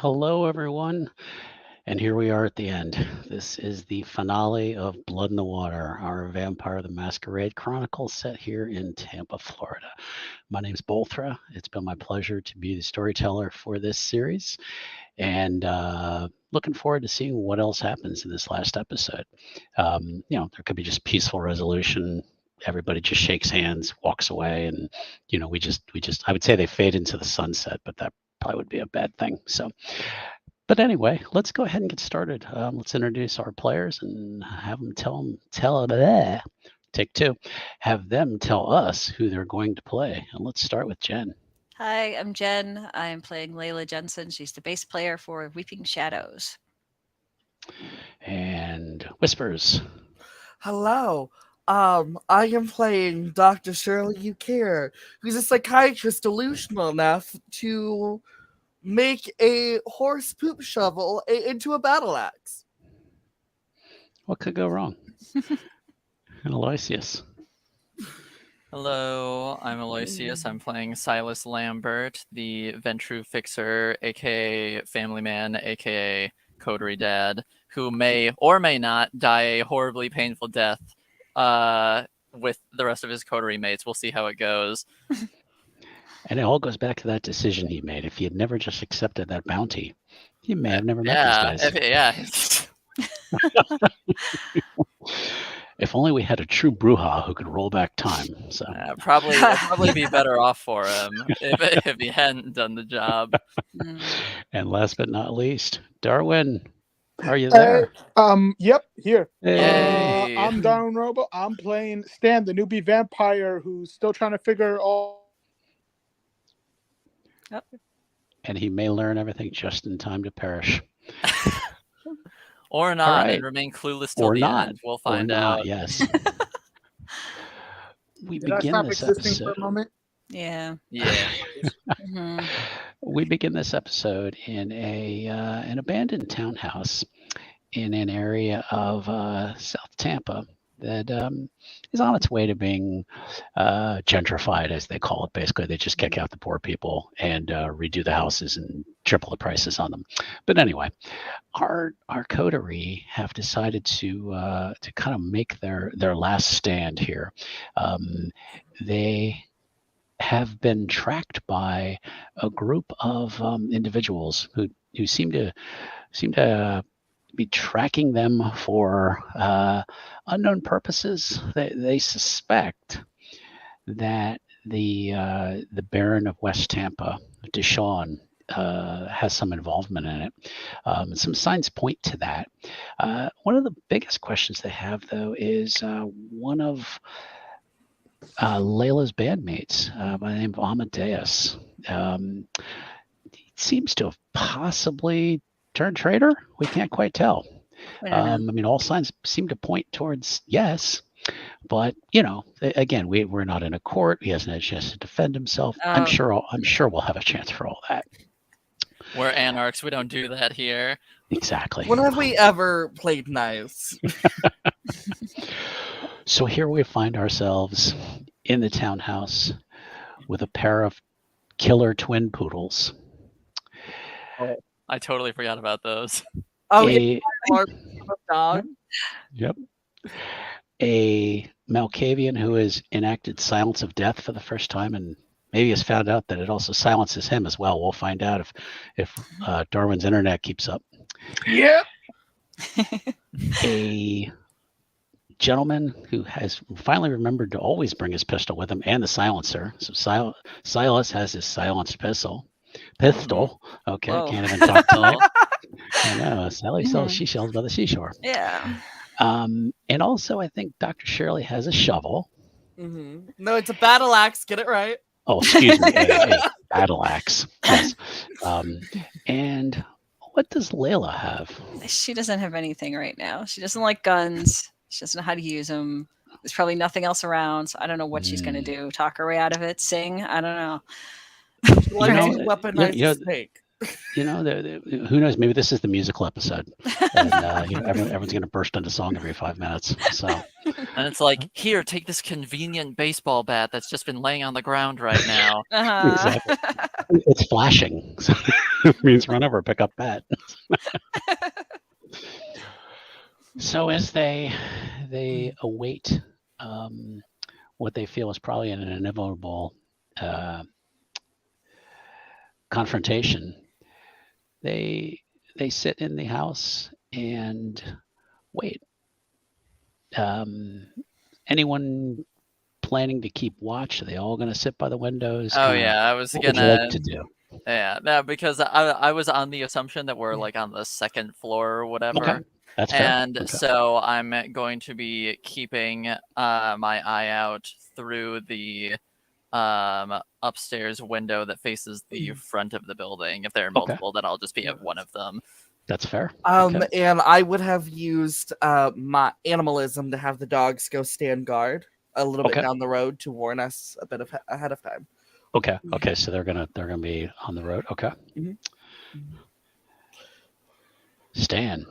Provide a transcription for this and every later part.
Hello, everyone. And here we are at the end. This is the finale of Blood in the Water, our Vampire the Masquerade Chronicle set here in Tampa, Florida. My name's Bolthra. It's been my pleasure to be the storyteller for this series, and looking forward to seeing what else happens in this last episode. There could be just peaceful resolution. Everybody just shakes hands, walks away, and I would say they fade into the sunset, but that probably would be a bad thing. But anyway, let's go ahead and get started. Let's introduce our players and have them take two, have them tell us who they're going to play. And let's start with Jen. Hi, I'm Jen. I'm playing Layla Jensen. She's the bass player for Weeping Shadows. And Whispers. Hello. I am playing Dr. Shirley Ukir, who's a psychiatrist delusional enough to make a horse poop shovel into a battle axe. What could go wrong? And Aloysius. Hello, I'm Aloysius. I'm playing Silas Lambert, the Ventru Fixer, aka Family Man, aka Coterie Dad, who may or may not die a horribly painful death with the rest of his coterie mates. We'll see how it goes. And it all goes back to that decision he made. If he had never just accepted that bounty, he may have never met these guys. If only we had a true Bruja who could roll back time. So probably be better off for him if he hadn't done the job. And last but not least, Darwin, are you there? Yep, here. Hey. I'm Darwin Robo. I'm playing Stan, the newbie vampire who's still trying to figure all. And he may learn everything just in time to perish. Or not, right. And remain clueless till the end. We'll find out. Yes. We Did begin I stop this existing episode. for a moment? Yeah. Mm-hmm. We begin this episode in an abandoned townhouse in an area of South Tampa that is on its way to being gentrified, as they call it. Basically, they just kick out the poor people and redo the houses and triple the prices on them. But anyway, our coterie have decided to kind of make their last stand here. They have been tracked by a group of individuals who seem to be tracking them for unknown purposes. They suspect that the Baron of West Tampa, Deshawn, has some involvement in it. Some signs point to that. One of the biggest questions they have, though, is one of Layla's bandmates by the name of Amadeus. He seems to have possibly turned traitor. We can't quite tell. All signs seem to point towards yes, but again, we're not in a court. He hasn't had a chance to defend himself. I'm sure we'll have a chance for all that. We're anarchs. We don't do that here. Exactly. When have we ever played nice? So here we find ourselves in the townhouse with a pair of killer twin poodles. I totally forgot about those. Dog. Yep. A Malkavian who has enacted Silence of Death for the first time and maybe has found out that it also silences him as well. We'll find out if Darwin's internet keeps up. Yep. A gentleman who has finally remembered to always bring his pistol with him and the silencer. So Silas has his silenced pistol. Okay, Whoa. Can't even talk tonight. I know. Sally sells seashells by the seashore. Yeah. And also, I think Dr. Shirley has a shovel. Mm-hmm. No, it's a battle axe. Get it right. Oh, excuse me. a battle axe. Yes. And what does Layla have? She doesn't have anything right now. She doesn't like guns. She doesn't know how to use them. There's probably nothing else around, so I don't know what she's going to do. Talk her way out of it? Sing? I don't know. Weaponize snake. Who knows? Maybe this is the musical episode, and everyone's going to burst into song every 5 minutes. So, and it's like, here, take this convenient baseball bat that's just been laying on the ground right now. Exactly. It's flashing. So it means run over, pick up that. So as they await what they feel is probably an inevitable confrontation, they sit in the house and wait. Anyone planning to keep watch? Are they all going to sit by the windows? Oh Kinda, yeah, I was what would you like gonna. to do? Yeah, no, because I was on the assumption that we're like on the second floor or whatever. Okay, that's fair. And Okay. so I'm going to be keeping my eye out through the upstairs window that faces the front of the building. If there are multiple, then I'll just be at one of them. That's fair. Okay. And I would have used my animalism to have the dogs go stand guard a little bit down the road to warn us a bit ahead of time. Okay. Okay. So they're gonna be on the road. Okay. Stan.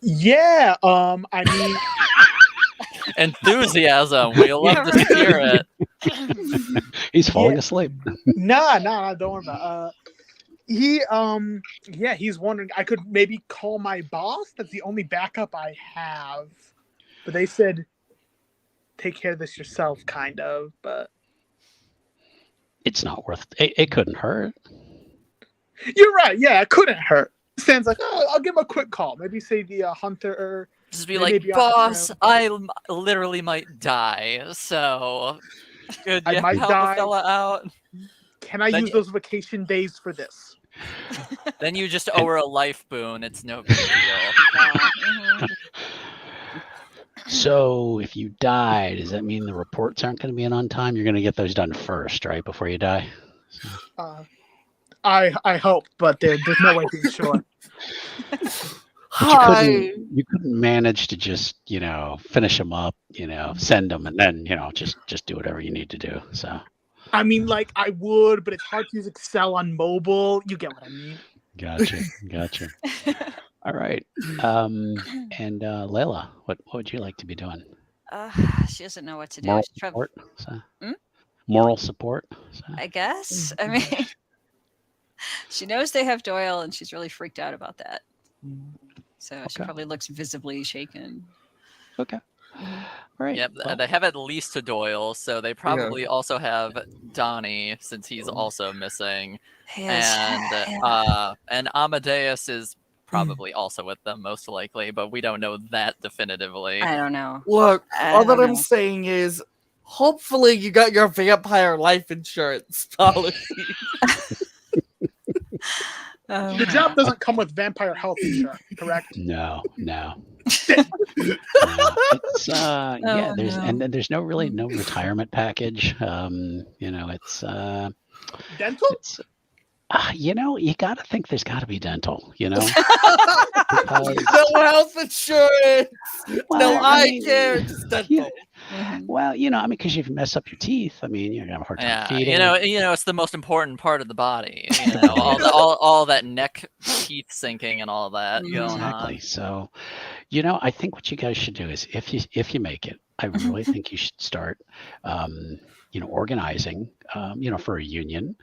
Yeah. I mean, Enthusiasm. We love to hear it. He's falling asleep. nah, don't worry about it. He's wondering. I could maybe call my boss. That's the only backup I have. But they said, take care of this yourself, kind of. But It's not worth. It couldn't hurt. you're right. Yeah, it couldn't hurt. Stan's like, oh, I'll give him a quick call. Maybe say the hunter or Just be like, boss, I literally might die. So could I you might help die. a fella out? Can I use those vacation days for this? Then you just owe her a life boon. It's no big deal. So if you die, does that mean the reports aren't going to be in on time? You're going to get those done first, right, before you die? So. I hope, but there's no way to be sure. You couldn't manage to just finish them up, send them, and then just do whatever you need to do. So. I mean, like I would, but it's hard to use Excel on mobile. You get what I mean. Gotcha. All right. And Layla, what would you like to be doing? She doesn't know what to do. Moral She's support. So. Moral support. So. I guess. I mean, she knows they have Doyle, and she's really freaked out about that. So she probably looks visibly shaken. Okay. All right. Yep, they have at least a Doyle, so they probably also have Donnie, since he's also missing. And Amadeus is probably also with them, most likely, but we don't know that definitively. I don't know. Look, all that I'm saying is, hopefully you got your vampire life insurance policy. The job doesn't come with vampire health insurance, correct? No. It's, there's no retirement package. It's dental. It's, you got to think there's got to be dental. No health insurance. No eye care. Just dental. Well, because if you mess up your teeth, you're gonna have a hard time feeding. It's the most important part of the body. All that neck teeth sinking and all that. Exactly. So, I think what you guys should do is, if you make it, I really think you should start, organizing, for a union,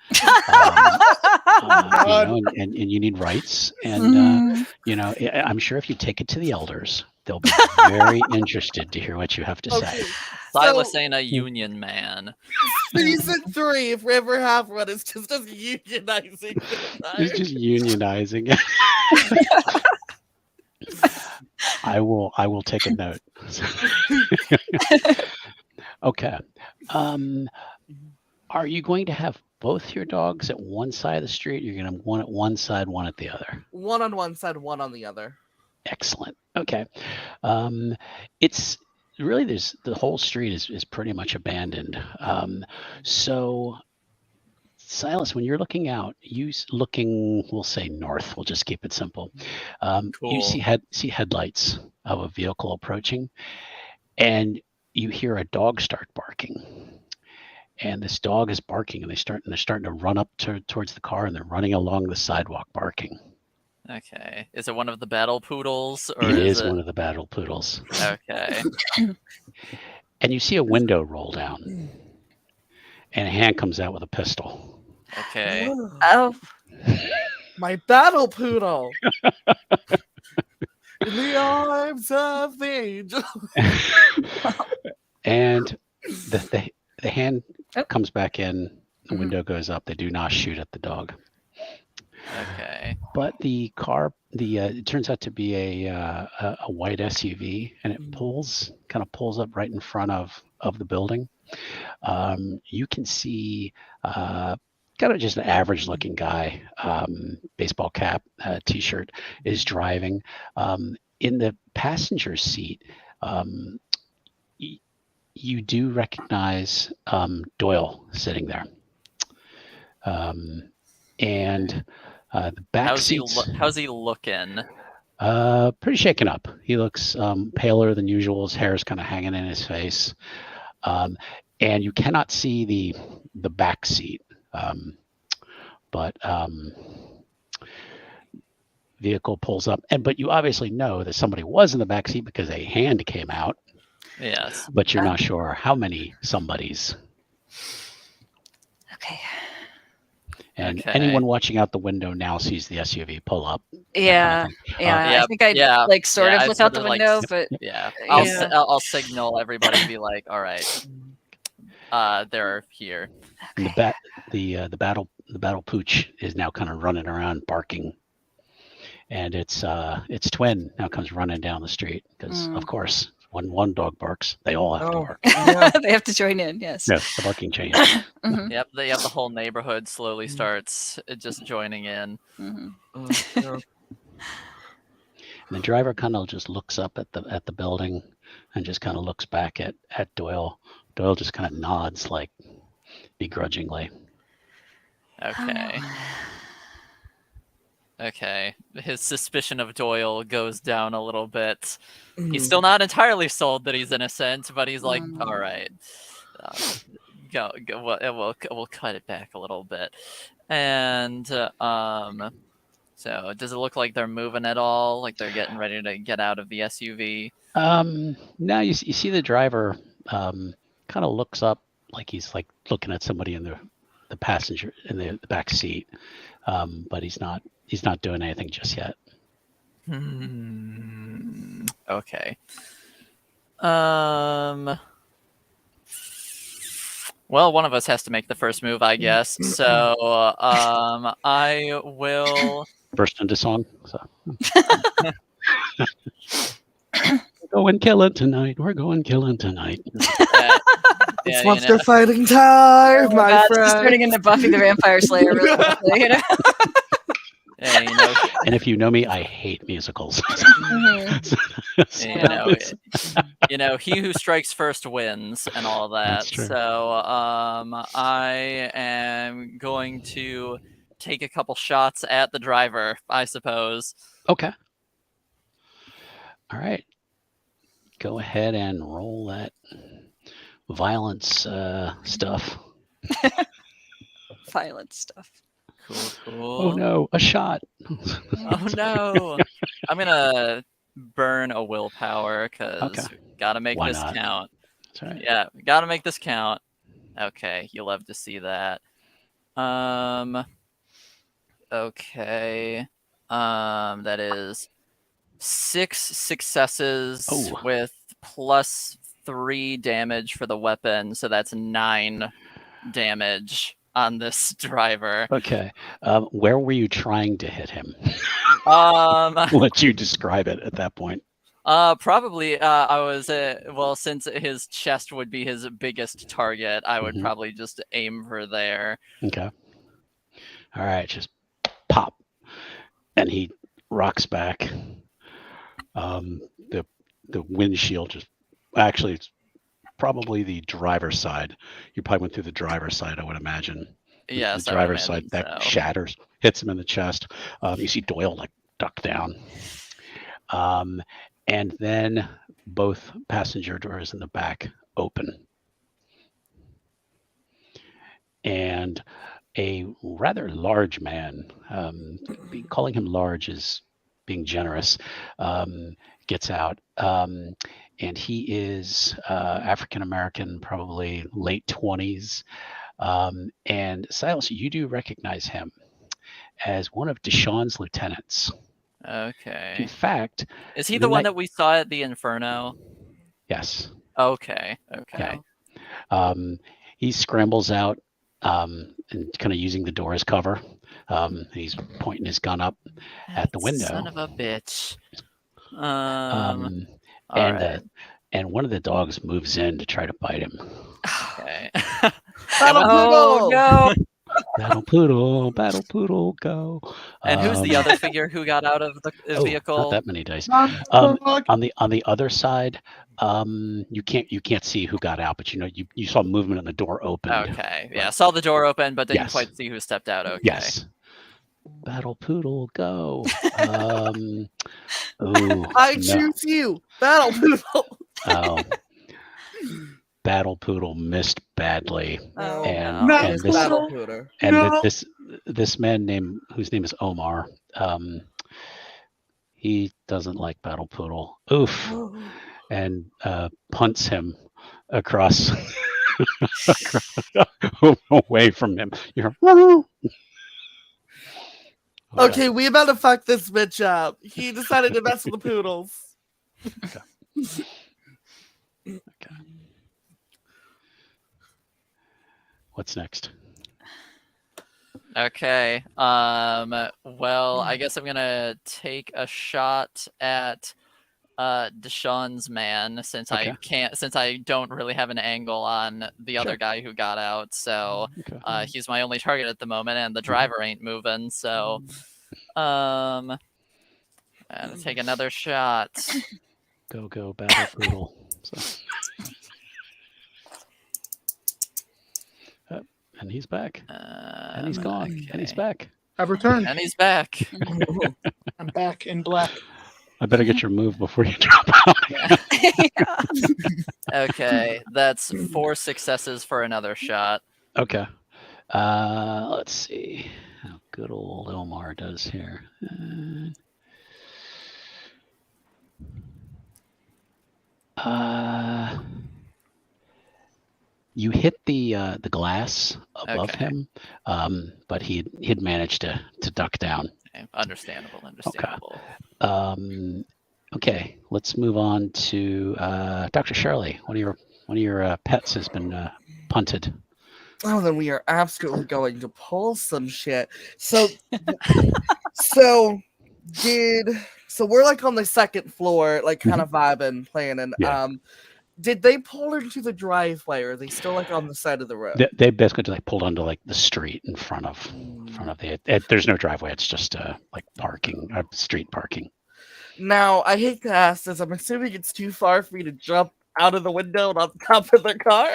and you need rights, and I'm sure if you take it to the elders, they'll be very interested to hear what you have to say. Silas ain't a union man. Season 3, if we ever have one, is just us unionizing. It's just unionizing. I will take a note. Okay. Are you going to have both your dogs at one side of the street? You're going to have one at one side, one at the other. One on one side, one on the other. Excellent. Okay. It's really the whole street is pretty much abandoned. So Silas, when you're looking out, we'll say north. We'll just keep it simple. Cool. You see headlights of a vehicle approaching, and you hear a dog start barking. And this dog is barking, and they're starting to run up towards the car, and they're running along the sidewalk barking. Okay. Is it one of the battle poodles? Or It is one of the battle poodles. Okay. And you see a window roll down. and a hand comes out with a pistol. Okay. Oh, My battle poodle. In the arms of the angel. And the hand Oh. comes back in. The Mhm. window goes up. They do not shoot at the dog. Okay. But the car, it turns out to be a white SUV, and it kind of pulls up right in front of the building. You can see kind of just an average looking guy, baseball cap, t-shirt, is driving. In the passenger seat, you do recognize Doyle sitting there. And the back seats. How's he looking? Pretty shaken up. He looks paler than usual. His hair is kind of hanging in his face, and you cannot see the back seat. But vehicle pulls up, but you obviously know that somebody was in the back seat because a hand came out. Yes. But you're not sure how many somebodies. okay. And Okay. anyone watching out the window now sees the SUV pull up. Yeah. I think I like sort of look out the window, but yeah, Yeah. I'll signal everybody and be like, all right, they're here. And the battle pooch is now kind of running around barking, and its twin now comes running down the street because of course when one dog barks, they all have to bark. Yeah. they have to join in. Yes. Yes, the barking chain. Mhm, Yep, the whole neighborhood slowly starts just joining in. mhm. Yeah. And the driver kind of just looks up at the building and just kind of looks back at Doyle. Doyle just kind of nods like begrudgingly. Okay. Okay. His suspicion of Doyle goes down a little bit. He's still not entirely sold that he's innocent, but he's like, all right, we'll cut it back a little bit. And so does it look like they're moving at all? Like they're getting ready to get out of the SUV? Now you see the driver kind of looks up like he's like looking at somebody in the passenger in the back seat, but he's not doing anything just yet. Okay. Well, one of us has to make the first move, I guess. So I will burst into song. So we're going killing tonight. We're going killing tonight. It's monster fighting time, my God, friend. this is turning into Buffy the Vampire Slayer really quickly, you know? Yeah, and if you know me, I hate musicals. He who strikes first wins and all that. So I am going to take a couple shots at the driver, I suppose. Okay. All right. Go ahead and roll that violence stuff. Violent stuff. Cool. Oh no, a shot. Oh no. I'm gonna burn a willpower because gotta make this count. That's right. Yeah, gotta make this count. Okay, you'll love to see that. Okay. That is 6 successes with +3 damage for the weapon, so that's 9 damage on this driver. Okay. Where were you trying to hit him? Let you describe it at that point. Probably I was since his chest would be his biggest target, I would probably just aim for there. Okay. All right, just pop. And he rocks back. The windshield just actually it's probably the driver's side. You probably went through the driver's side, I would imagine. Yes, the driver's side that shatters, hits him in the chest. You see Doyle like duck down. And then both passenger doors in the back open. And a rather large man, calling him large is being generous, gets out. And he is African American, probably late 20s. And Silas, you do recognize him as one of Deshaun's lieutenants. In Okay. fact, Is he the the one night- that we saw at the Inferno? yes. Okay. Okay. He scrambles out and kind of using the door as cover. He's pointing his gun up at the window. Son of a bitch. Um, All and right. and one of the dogs moves in to try to bite him. Okay. Battle Oh Poodle! no! Battle poodle, go. And who's the other figure who got out of the Oh, vehicle? not that many dice. Dog. On the other side, you can't see who got out, but you saw movement and the door opened. Okay. Yeah. Saw the door open, but didn't Yes. quite see who stepped out. Okay. Yes. Battle poodle, go. Ooh, I no. choose you, Battle Poodle. Oh, Battle Poodle missed badly, Oh, and no. and this Battle Poodle. and No. this man whose name is Omar, he doesn't like Battle Poodle. Oof, and punts him across away from him. You're Okay, we about to fuck this bitch up. He decided to mess with the poodles. Okay. What's next? Okay. Well, I guess I'm gonna take a shot at Deshaun's man since Okay. I don't really have an angle on the other Sure. guy who got out. So Okay. he's my only target at the moment, and the driver ain't moving. So I'm gonna take another shot. Go, Battle Poodle. So. And he's back. And he's gone. And he's okay. back. I've returned. And he's back. I'm back in black. I better get your move before you drop out. Yeah. Okay, that's 4 successes for another shot. Okay. Let's see how good old Omar does here. You hit the glass above Okay. him, but he'd managed to duck down. Okay, understandable. Okay, let's move on to Dr. Shirley. One of your pets has been punted. Oh, then we are absolutely going to pull some shit. So, so we're like on the second floor, like kind of vibing, playing, and Yeah. did they pull into the driveway, or are they still like on the side of the road? They basically like pulled onto like the street in front of there's no driveway. It's just like parking, street parking. Now, I hate to ask this. I'm assuming it's too far for me to jump out of the window and on top of the car.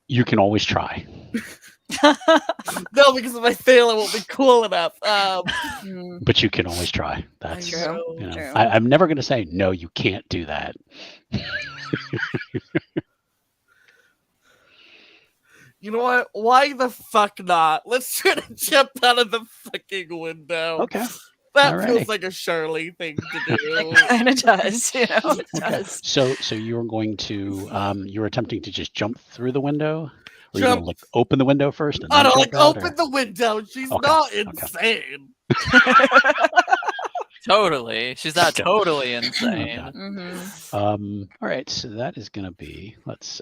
You can always try. No, because if I fail, it won't be cool enough. Mm, But you can always try. That's True. you know, True. I'm never going to say no. You can't do that. You know what? Why the fuck not? Let's try to jump out of the fucking window. Okay. That Alrighty. feels like a Shirley thing to do. it kind of does, you know. It does. So you're going to you're attempting to just jump through the window, or you're Jump. gonna like open the window first and I then don't jump like out, open or- the window. She's Okay, not okay. insane. Totally. She's not Okay. totally insane. Okay. Mm-hmm. All right, so that is gonna be let's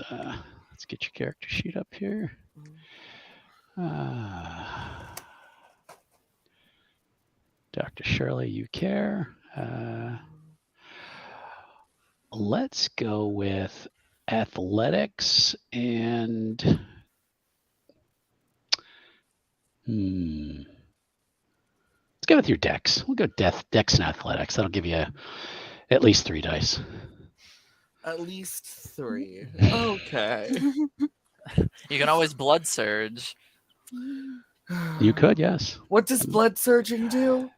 get your character sheet up here. Dr. Shirley, you care. Let's go with athletics and let's go with your dex. We'll go dex and athletics. That'll give you at least 3 dice. At least 3. Okay. You can always blood surge. You could, yes. What does blood surging do?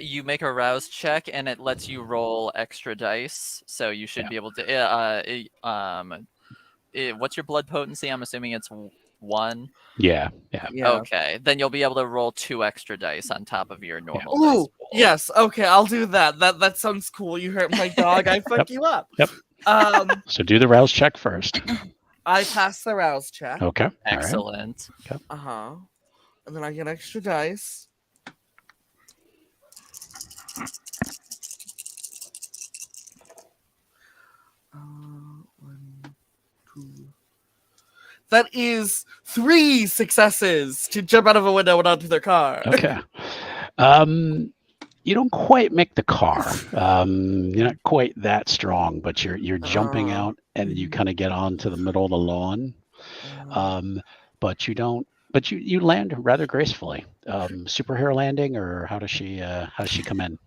You make a rouse check and it lets you roll extra dice. So you should Yeah. be able to what's your blood potency? I'm assuming it's 1. Yeah. Yeah. Okay. Then you'll be able to roll 2 extra dice on top of your normal dice Ooh, pool. yes. Okay, I'll do that. That sounds cool. You hurt my dog. I fuck Yep. you up. Yep. Um, So do the rouse check first. I pass the rouse check. Okay. All right. Excellent. And then I get extra dice. One, two. That is 3 successes to jump out of a window and onto their car. Okay. You don't quite make the car. You're not quite that strong, but you're jumping out, and you kind of get onto the middle of the lawn. But you don't. But you land rather gracefully. Superhero landing, or how does she come in?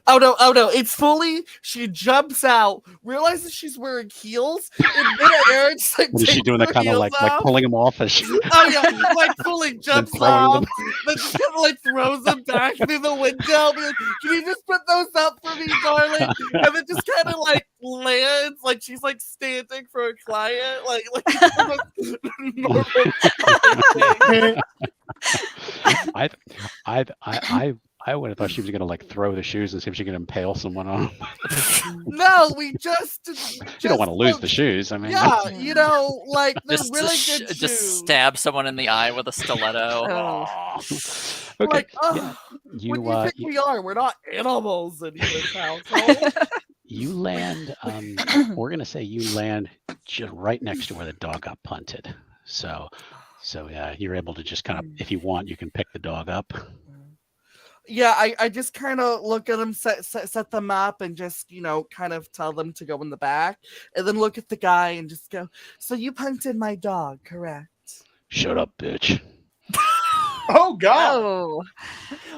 Oh no! It's fully. She jumps out, realizes she's wearing heels in midair. And just, like, What is she takes doing? That her kind of heels like off. pulling them off as she. Oh yeah, like fully jumps throwing off, them. then just kind of like throws them back through the window. Be like, can you just put those up for me, darling? And then just kind of like lands, like she's like standing for a client, like the most normal thing. I would have thought she was gonna like throw the shoes and see if she could impale someone on them. No, we just You don't want to lose the shoes. I mean, Yeah, like they're Just, really to good shoes. just stab someone in the eye with a stiletto. Oh. okay. Like, Yeah. what do you think we are? We're not animals in this household. You land. We're gonna say you land just right next to where the dog got punted. So yeah, you're able to just kind of, if you want, you can pick the dog up. Yeah, I just kind of look at them, set them up, and just, kind of tell them to go in the back. And then look at the guy and just go, so you punted my dog, correct? Shut up, bitch. Oh God! Oh,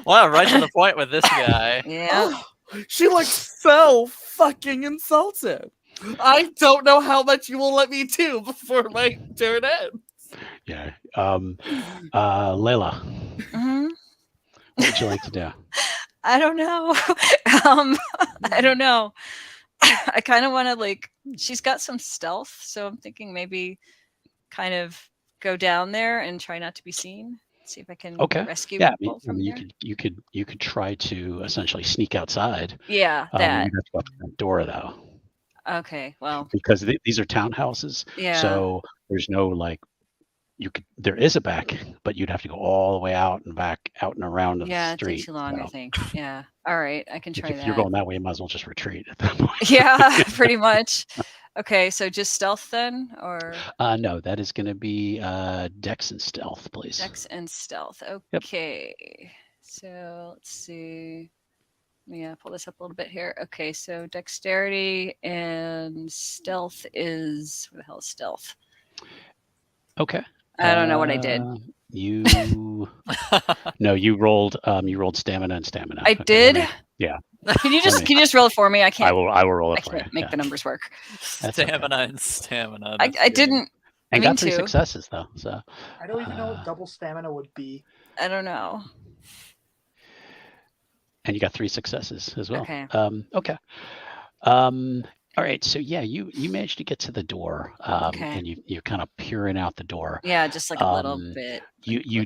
Wow, right to the point with this guy. yeah. She looks so fucking insulted. I don't know how much you will let me do before my turn ends. Yeah. Layla, Mhm. what would you like to do? I don't know. I don't know. I kind of want to she's got some stealth, so I'm thinking maybe kind of go down there and try not to be seen. See if I can rescue people from there. you could try to essentially sneak outside. Yeah, that. You have to go out the front door though, Okay, well, because these are townhouses. yeah. So there's no there is a back, but you'd have to go all the way out and back, out and around the Yeah, it street. takes too long, I So think. Yeah. All right, I can try if that. you're going that way, you might as well just retreat at that point. Yeah, pretty much. Okay, so just stealth then, or No, that is going to be Dex and Stealth, please. Dex and stealth. Yep. Okay, so let's see. Yeah, pull this up a little bit here. Okay, so dexterity and stealth is where the hell is stealth? Okay. I don't know what I did. You you rolled stamina and stamina. I did. Yeah. Can you just roll it for me? I can't. I will roll I it for you. can't make the numbers work. That's okay. Stamina and stamina. I that's good. didn't. And mean got 3 to. successes though. So I don't even know what double stamina would be. I don't know. and you got 3 successes as well. Okay. Okay. All right. So yeah, you managed to get to the door. Okay. And you're kind of peering out the door. Yeah, just like a little bit. You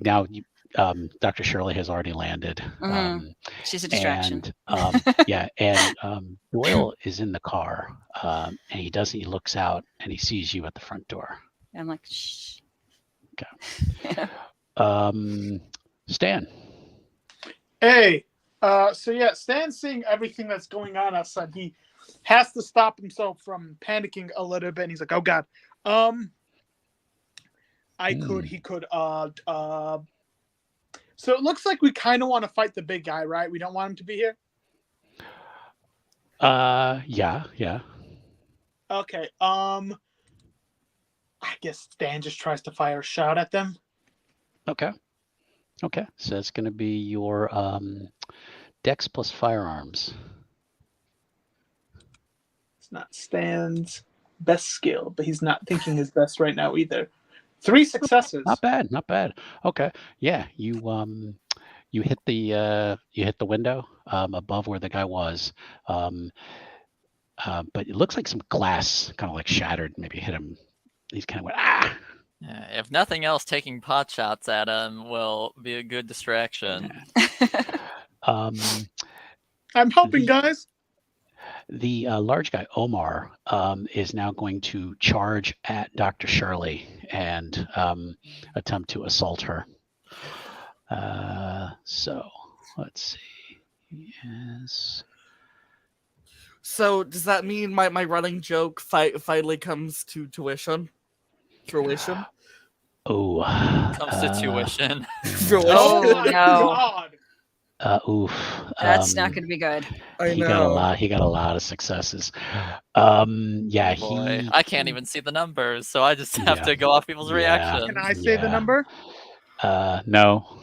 Dr. Shirley has already landed. Mhm. She's a distraction. And Doyle is in the car, and he looks out and he sees you at the front door. I'm like, shh. Okay. Yeah. Stan. Hey, so yeah, Stan's seeing everything that's going on outside. He has to stop himself from panicking a little bit. And he's like, "Oh God, he could." So it looks like we kind of want to fight the big guy, right? We don't want him to be here. Yeah. Okay. I guess Stan just tries to fire a shot at them. Okay. So it's going to be your Dex plus firearms. It's not Stan's best skill, but he's not thinking his best right now either. 3 successes. Not bad. Okay. Yeah, you hit the window above where the guy was. But it looks like some glass kind of like shattered, maybe hit him. He's kind of went, ah. Yeah, if nothing else, taking pot shots at him will be a good distraction. Yeah. I'm helping, guys. The large guy, Omar, is now going to charge at Dr. Shirley and attempt to assault her. So let's see. Yes. So does that mean my running joke finally comes to fruition? Oh. Comes to tuition. Fruition. Oh, my no. God. Oof. That's not going to be good. I He know. got a lot. He got a lot of successes. Yeah, Oh boy. he. I can't even see the numbers, so I just have Yeah. to go off people's Yeah. reactions. Can I say the Yeah. number? No.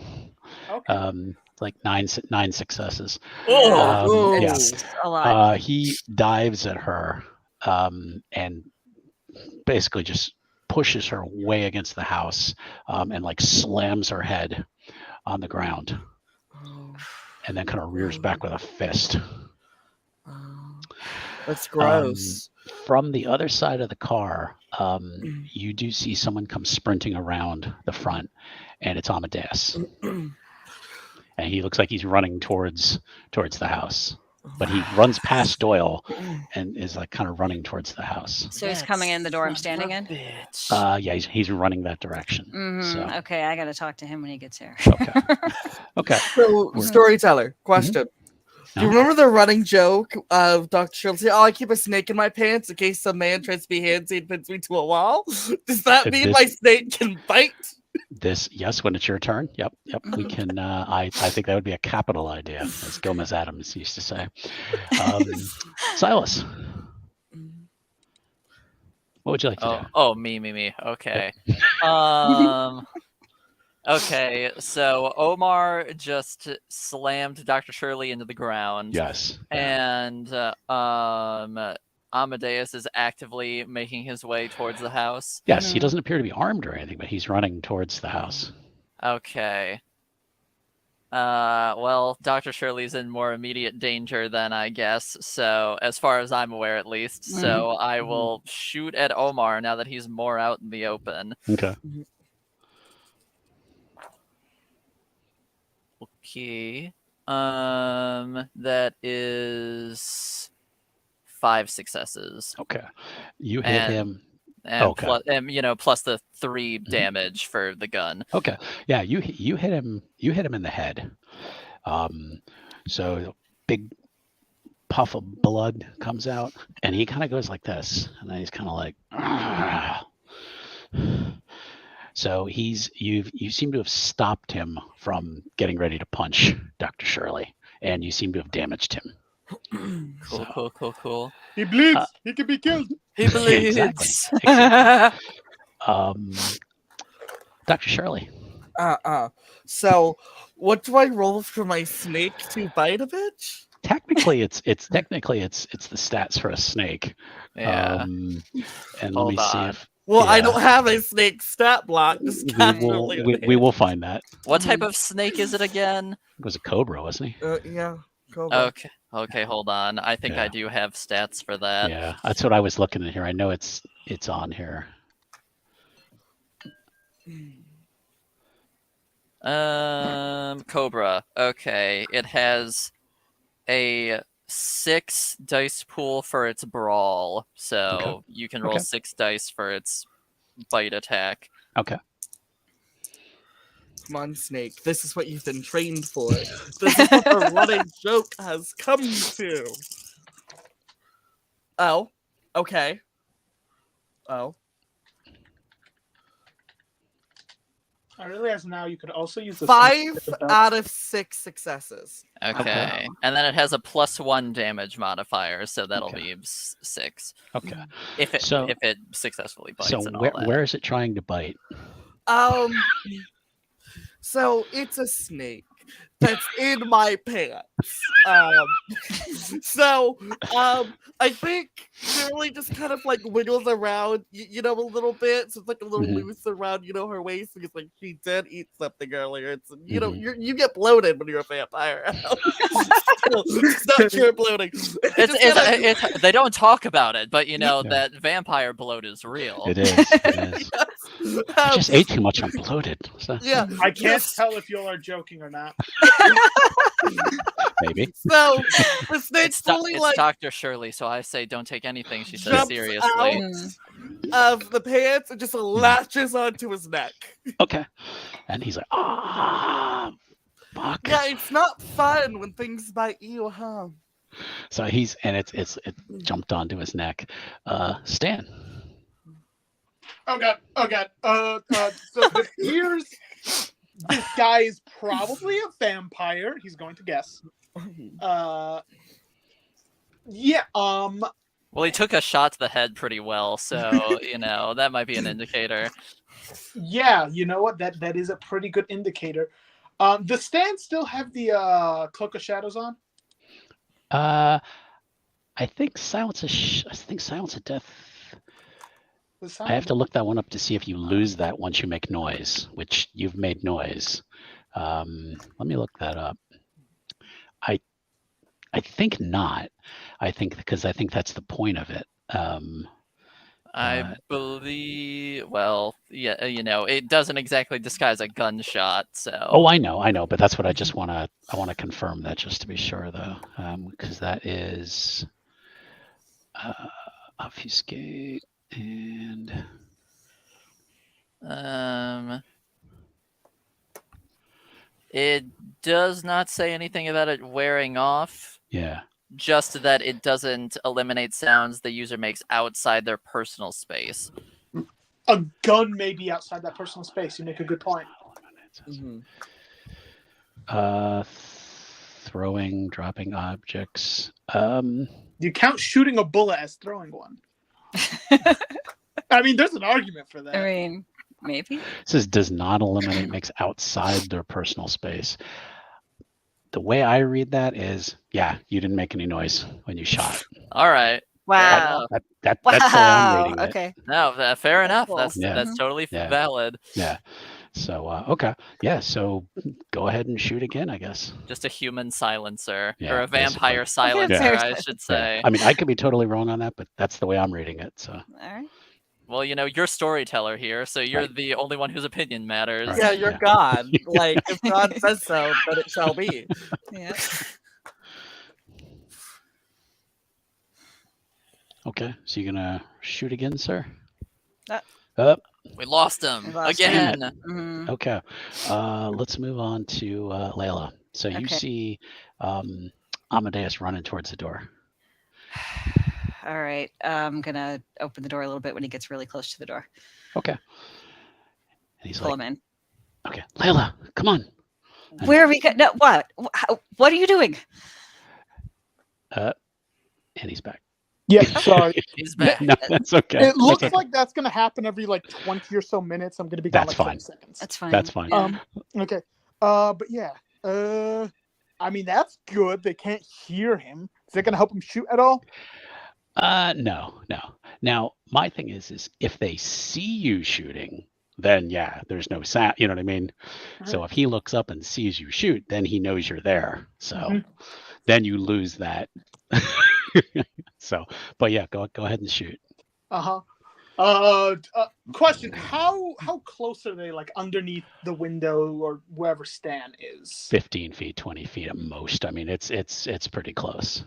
Okay. Like nine successes. Oh, Yeah. It's a lot. He dives at her, and basically just pushes her way against the house, and like slams her head on the ground, and then kind of rears back with a fist. That's gross. From the other side of the car, you do see someone come sprinting around the front, and it's Amadeus. And he looks like he's running towards the house, but he runs past Doyle and is like kind of running towards the house. So he's coming in the door I'm standing in? Bitch. Yeah, he's running that direction. Mhm. So Okay, I got to talk to him when he gets here. okay. So, storyteller, question. Do you remember the running joke of Dr. Shirley saying, "Oh, I keep a snake in my pants in case some man tries to be handsy and pins me to a wall"? Does that mean my snake can bite? Yes, when it's your turn. Yep. We can. I think that would be a capital idea, as Gomez Adams used to say. Silas, what would you like to do? Oh, me. Okay. Okay, so Omar just slammed Dr. Shirley into the ground. Yes. And Amadeus is actively making his way towards the house. Yes, he doesn't appear to be armed or anything, but he's running towards the house. Okay. Well, Dr. Shirley's in more immediate danger then, I guess. So, as far as I'm aware, at least. So, I will shoot at Omar now that he's more out in the open. Okay. Okay. That is 5 successes. Okay. You hit him. And Okay. plus the 3 damage for the gun. Okay. Yeah, you hit him. You hit him in the head. So a big puff of blood comes out, and he kind of goes like this, and then he's kind of like. "Argh." So you seem to have stopped him from getting ready to punch Dr. Shirley, and you seem to have damaged him. Cool. He bleeds. He can be killed. He bleeds. Exactly. Dr. Shirley. So, what do I roll for my snake to bite a bitch? Technically, it's the stats for a snake. Yeah. And let Hold me see on. if Well, I don't have a snake stat block. Just we will find that. What type of snake is it again? It was a cobra, wasn't he? Yeah. Go Okay, hold on. I think I Yeah. do have stats for that. Yeah, that's what I was looking at here. I know it's on here. Cobra. Okay, it has a 6 dice pool for its brawl, so Okay. you can roll Okay. 6 dice for its bite attack. Okay. Come on, Snake. This is what you've been trained for. This is what the running joke has come to. Oh. Okay. Oh. I realize now you could also use the 5 out of 6 successes. Okay. And then it has a +1 damage modifier, so that'll Okay. be 6. Okay. If it So- successfully bites So and all that. where is it trying to bite? So it's a snake that's in my pants. I think Shirley just kind of like wiggles around, a little bit. So it's like a little loose around, her waist because like she did eat something earlier. It's you get bloated when you're a vampire. It's not pure bloating. They don't talk about it, but that vampire bloat is real. It is. It is. I just ate too much. I'm bloated. So, Yeah, I can't yes. tell if you all are joking or not. maybe. So the snake's It's, Do- fully it's like Dr. Shirley, so I say don't take anything she says jumps seriously. out Mm. of the pants and just latches onto his neck. Okay. And he's like, ah, fuck. Yeah, it's not fun when things bite you, huh? So it jumped onto his neck. Stan. Oh god. So it appears this guy is probably a vampire. He's going to guess. Yeah. Well, he took a shot to the head pretty well, so that might be an indicator. Yeah. You know what? That is a pretty good indicator. Does Stan still have the cloak of shadows on? I think silence of death. The I have to look that one up to see if you lose that once you make noise, which you've made noise. Let me look that up. I think not. I think that's the point of it. I believe. Well, yeah, it doesn't exactly disguise a gunshot. So. Oh, I know, but that's what I just want to confirm that just to be sure, though, because that is obfuscate and. It does not say anything about it wearing off. Yeah. Just that it doesn't eliminate sounds the user makes outside their personal space. A gun may be outside that personal space. You make a good point. Throwing, dropping objects. You count shooting a bullet as throwing one. I mean, there's an argument for that. I mean, maybe. It says does not eliminate makes outside their personal space. The way I read that is, yeah, you didn't make any noise when you shot. All right. Wow. That's the way I'm reading it. Okay. No, fair enough. Cool. That's Yeah. that's totally Yeah. valid. Yeah. So okay. Yeah. So go ahead and shoot again, I guess. Just a human silencer Yeah, or a vampire basically. silencer, Yeah. I should say. Yeah. I mean, I could be totally wrong on that, but that's the way I'm reading it. So. All right. Well, you're storyteller here, so you're Right. the only one whose opinion matters. Right. Yeah, you're Yeah. God. Like, if God says so, then it shall be. Yeah. Okay. So you're gonna shoot again, sir? We lost him We lost again. Mhm. Okay. Let's move on to Layla. So you Okay. see Amadeus running towards the door. All right. I'm gonna open the door a little bit when he gets really close to the door. Okay. And he's Pull like, him in. okay, Layla, come on. Where are we going? No, what? What are you doing? And he's back. Yeah, sorry. He's back. No, that's okay. It looks That's okay. like that's going to happen every 20 or so minutes. I'm going to be gone That's like fine. 30 seconds. That's fine. That's fine. Yeah. Okay. But yeah. I mean, that's good. They can't hear him. Is that going to help him shoot at all? No. Now, my thing is if they see you shooting, then yeah, there's no sound. You know what I mean? So if he looks up and sees you shoot, then he knows you're there. So then you lose that. So, but yeah, go ahead and shoot. Question: How close are they? Like underneath the window or wherever Stan is? 15 feet, 20 feet at most. I mean, it's pretty close.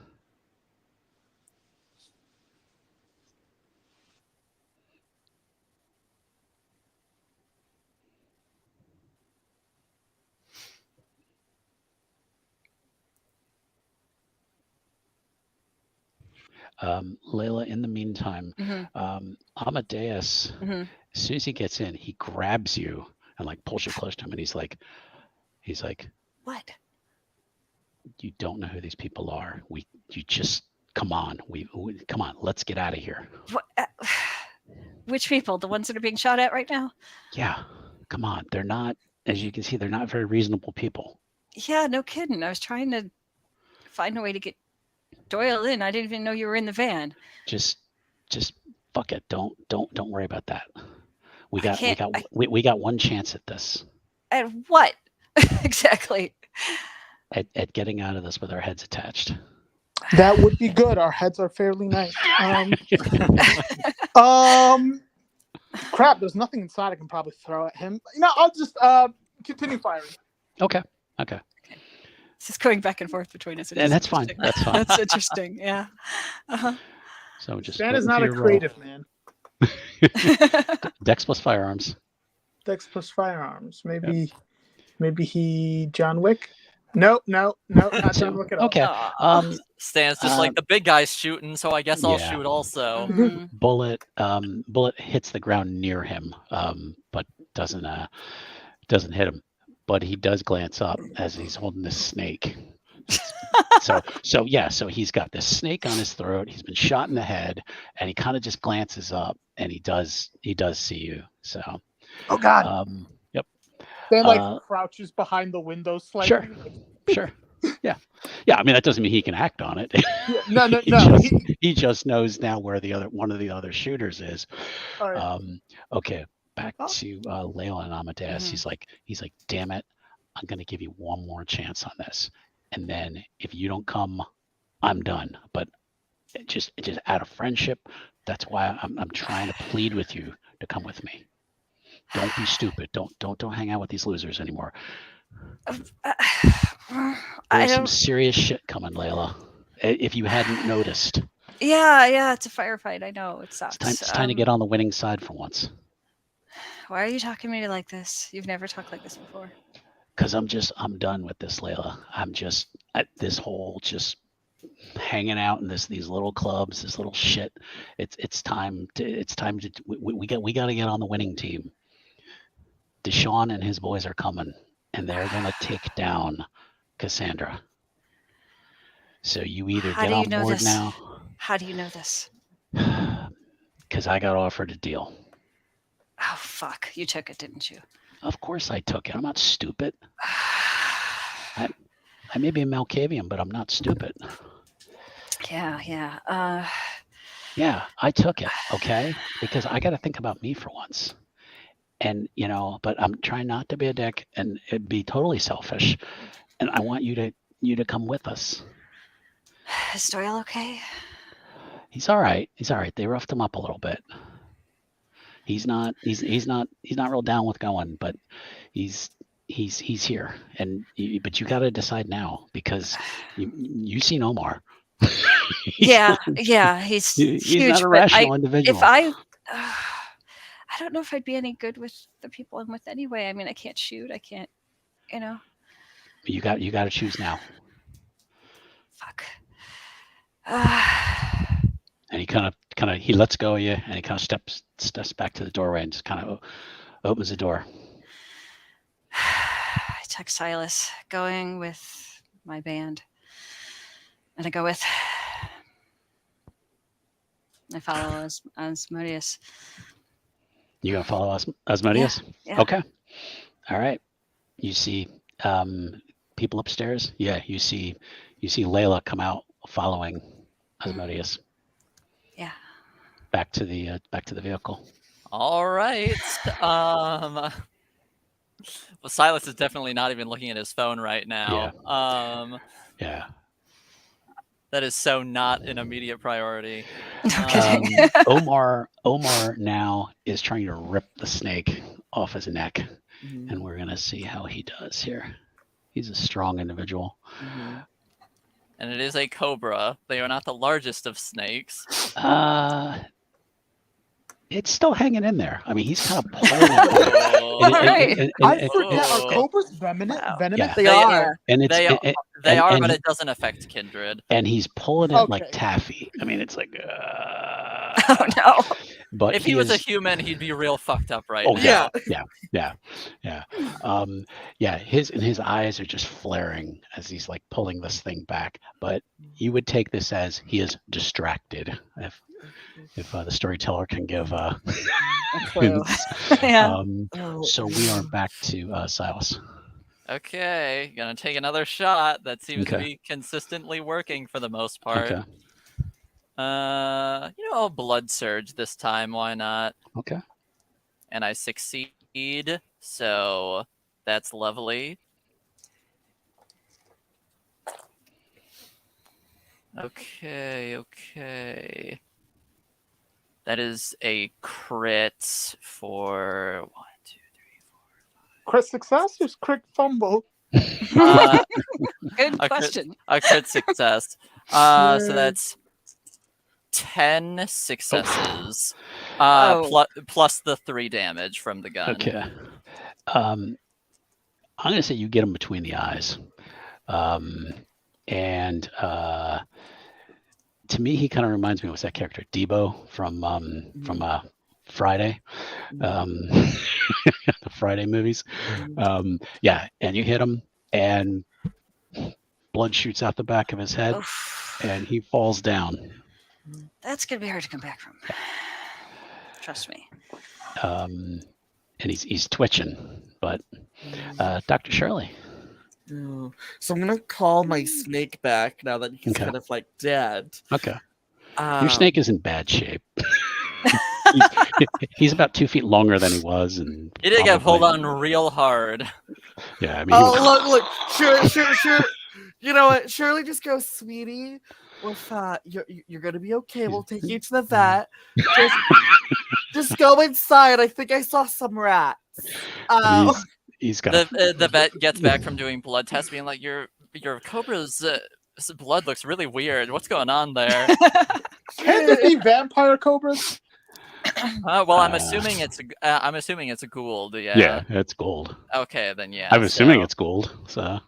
Layla, in the meantime, Amadeus, Mhm. as soon as he gets in, he grabs you and like pulls you close to him, and he's like, What? you don't know who these people are. You just come on. Come on. Let's get out of here. What? Which people? The ones that are being shot at right now? Yeah, come on. They're not, as you can see, they're not very reasonable people. Yeah, no kidding. I was trying to find a way to get Doyle in. I didn't even know you were in the van. Just fuck it. Don't worry about that. We I got one chance at this. At what? Exactly. At getting out of this with our heads attached. That would be good. Our heads are fairly nice. Crap, there's nothing inside I can probably throw at him. I'll just continue firing. Okay. It's just going back and forth between us. And that's fine. Interesting. That's fine. That's interesting. Yeah. Uh-huh. So just Santa's waiting not for a your roll. creative man. Dex plus firearms. Dex plus firearms. Maybe he John Wick? No, not John Wick at all. Okay. Aw. Stan's just like the big guy's shooting, so I guess I'll Yeah. shoot also. Mhm. Bullet hits the ground near him, but doesn't hit him. But he does glance up as he's holding this snake. So he's got this snake on his throat. He's been shot in the head, and he kind of just glances up, and he does see you. So, Oh God. Yep. Stan crouches behind the window slightly. Sure. Yeah. I mean, that doesn't mean he can act on it. No. He just knows now where one of the other shooters is. All right. Okay. Back to Layla and Amadeus. Mhm. He's like, damn it, I'm gonna give you one more chance on this, and then if you don't come, I'm done. But just out of friendship, that's why I'm trying to plead with you to come with me. Don't be stupid. Don't hang out with these losers anymore. There's some serious shit coming, Layla. If you hadn't noticed. Yeah, it's a firefight. I know it sucks. It's time to get on the winning side for once. Why are you talking to me like this? You've never talked like this before. Because I'm done with this, Layla. I'm just this whole just hanging out in these little clubs, this little shit. It's time to we got to get on the winning team. Deshaun and his boys are coming, and they're gonna take down Cassandra. So you either How get do you on know board this? now. How do you know this? Because I got offered a deal. Oh fuck! You took it, didn't you? Of course I took it. I'm not stupid. I may be a Malkavian, but I'm not stupid. Yeah. Yeah, I took it, okay? Because I got to think about me for once. And, but I'm trying not to be a dick and be totally selfish. And I want you to come with us. Is Doyle okay? He's all right. They roughed him up a little bit. He's not real down with going, but he's here. But you got to decide now because you've seen Omar. Yeah. He's huge, not a but rational individual. If I don't know if I'd be any good with the people I'm with anyway. I mean, I can't shoot. I can't, You got to choose now. Fuck. And he kind of he lets go of you, and he kind of steps back to the doorway and just kind of opens the door. I text Silas, going with my band, and I go with. I follow Asmodeus. You gonna follow Asmodeus? Yeah. Okay. All right. You see people upstairs. Yeah. You see Layla come out following Asmodeus. Yeah. Back to the vehicle. All right. Well, Silas is definitely not even looking at his phone right now. Yeah. That is so not an immediate priority. No kidding. Omar now is trying to rip the snake off his neck, and we're gonna see how he does here. He's a strong individual. And it is a cobra. They are not the largest of snakes. It's still hanging in there. I mean, he's kind of pulling it. I forget. Are cobras venomous? Yeah. They are. And they are, but it doesn't affect kindred. And he's pulling it like taffy. I mean, it's like. Oh no! But if he was a human, he'd be real fucked up right now. Yeah. His eyes are just flaring as he's like pulling this thing back. But you would take this as he is distracted. If the storyteller can give hints. Yeah. So we are back to Silas. Okay, gonna take another shot. That seems to be consistently working for the most part. Okay. I'll blood surge this time. Why not? Okay. And I succeed, so that's lovely. Okay. That is a crit for 1, 2, Crit success or crit fumble? 3, 4. Good A crit, question. a crit success. So that's 10 successes. Plus the 3 damage from the gun. Okay. I'm gonna say you get him between the eyes, and to me, he kind of reminds me of what's that character Debo from Friday, the Friday movies. Yeah, and you hit him, and blood shoots out the back of his head, Oof. and he falls down. That's gonna be hard to come back from. Trust me. And he's twitching, but Dr. Shirley. So I'm gonna call my snake back now that he's Okay. kind of like dead. Okay. Your snake is in bad shape. he's about 2 feet longer than he was, and He did get pulled probably- on real hard. Yeah, I mean, he was- look, sure. You know what? Shirley just goes, sweetie. With you're gonna be okay. We'll take you to the vet. Just go inside. I think I saw some rats. he's got The vet gets back from doing blood tests, being like, "Your cobra's blood looks really weird. What's going on there?" Can there be vampire cobras? Well, I'm assuming it's a Gould. Yeah. yeah, it's gold. Okay, then yeah. I'm assuming it's gold. So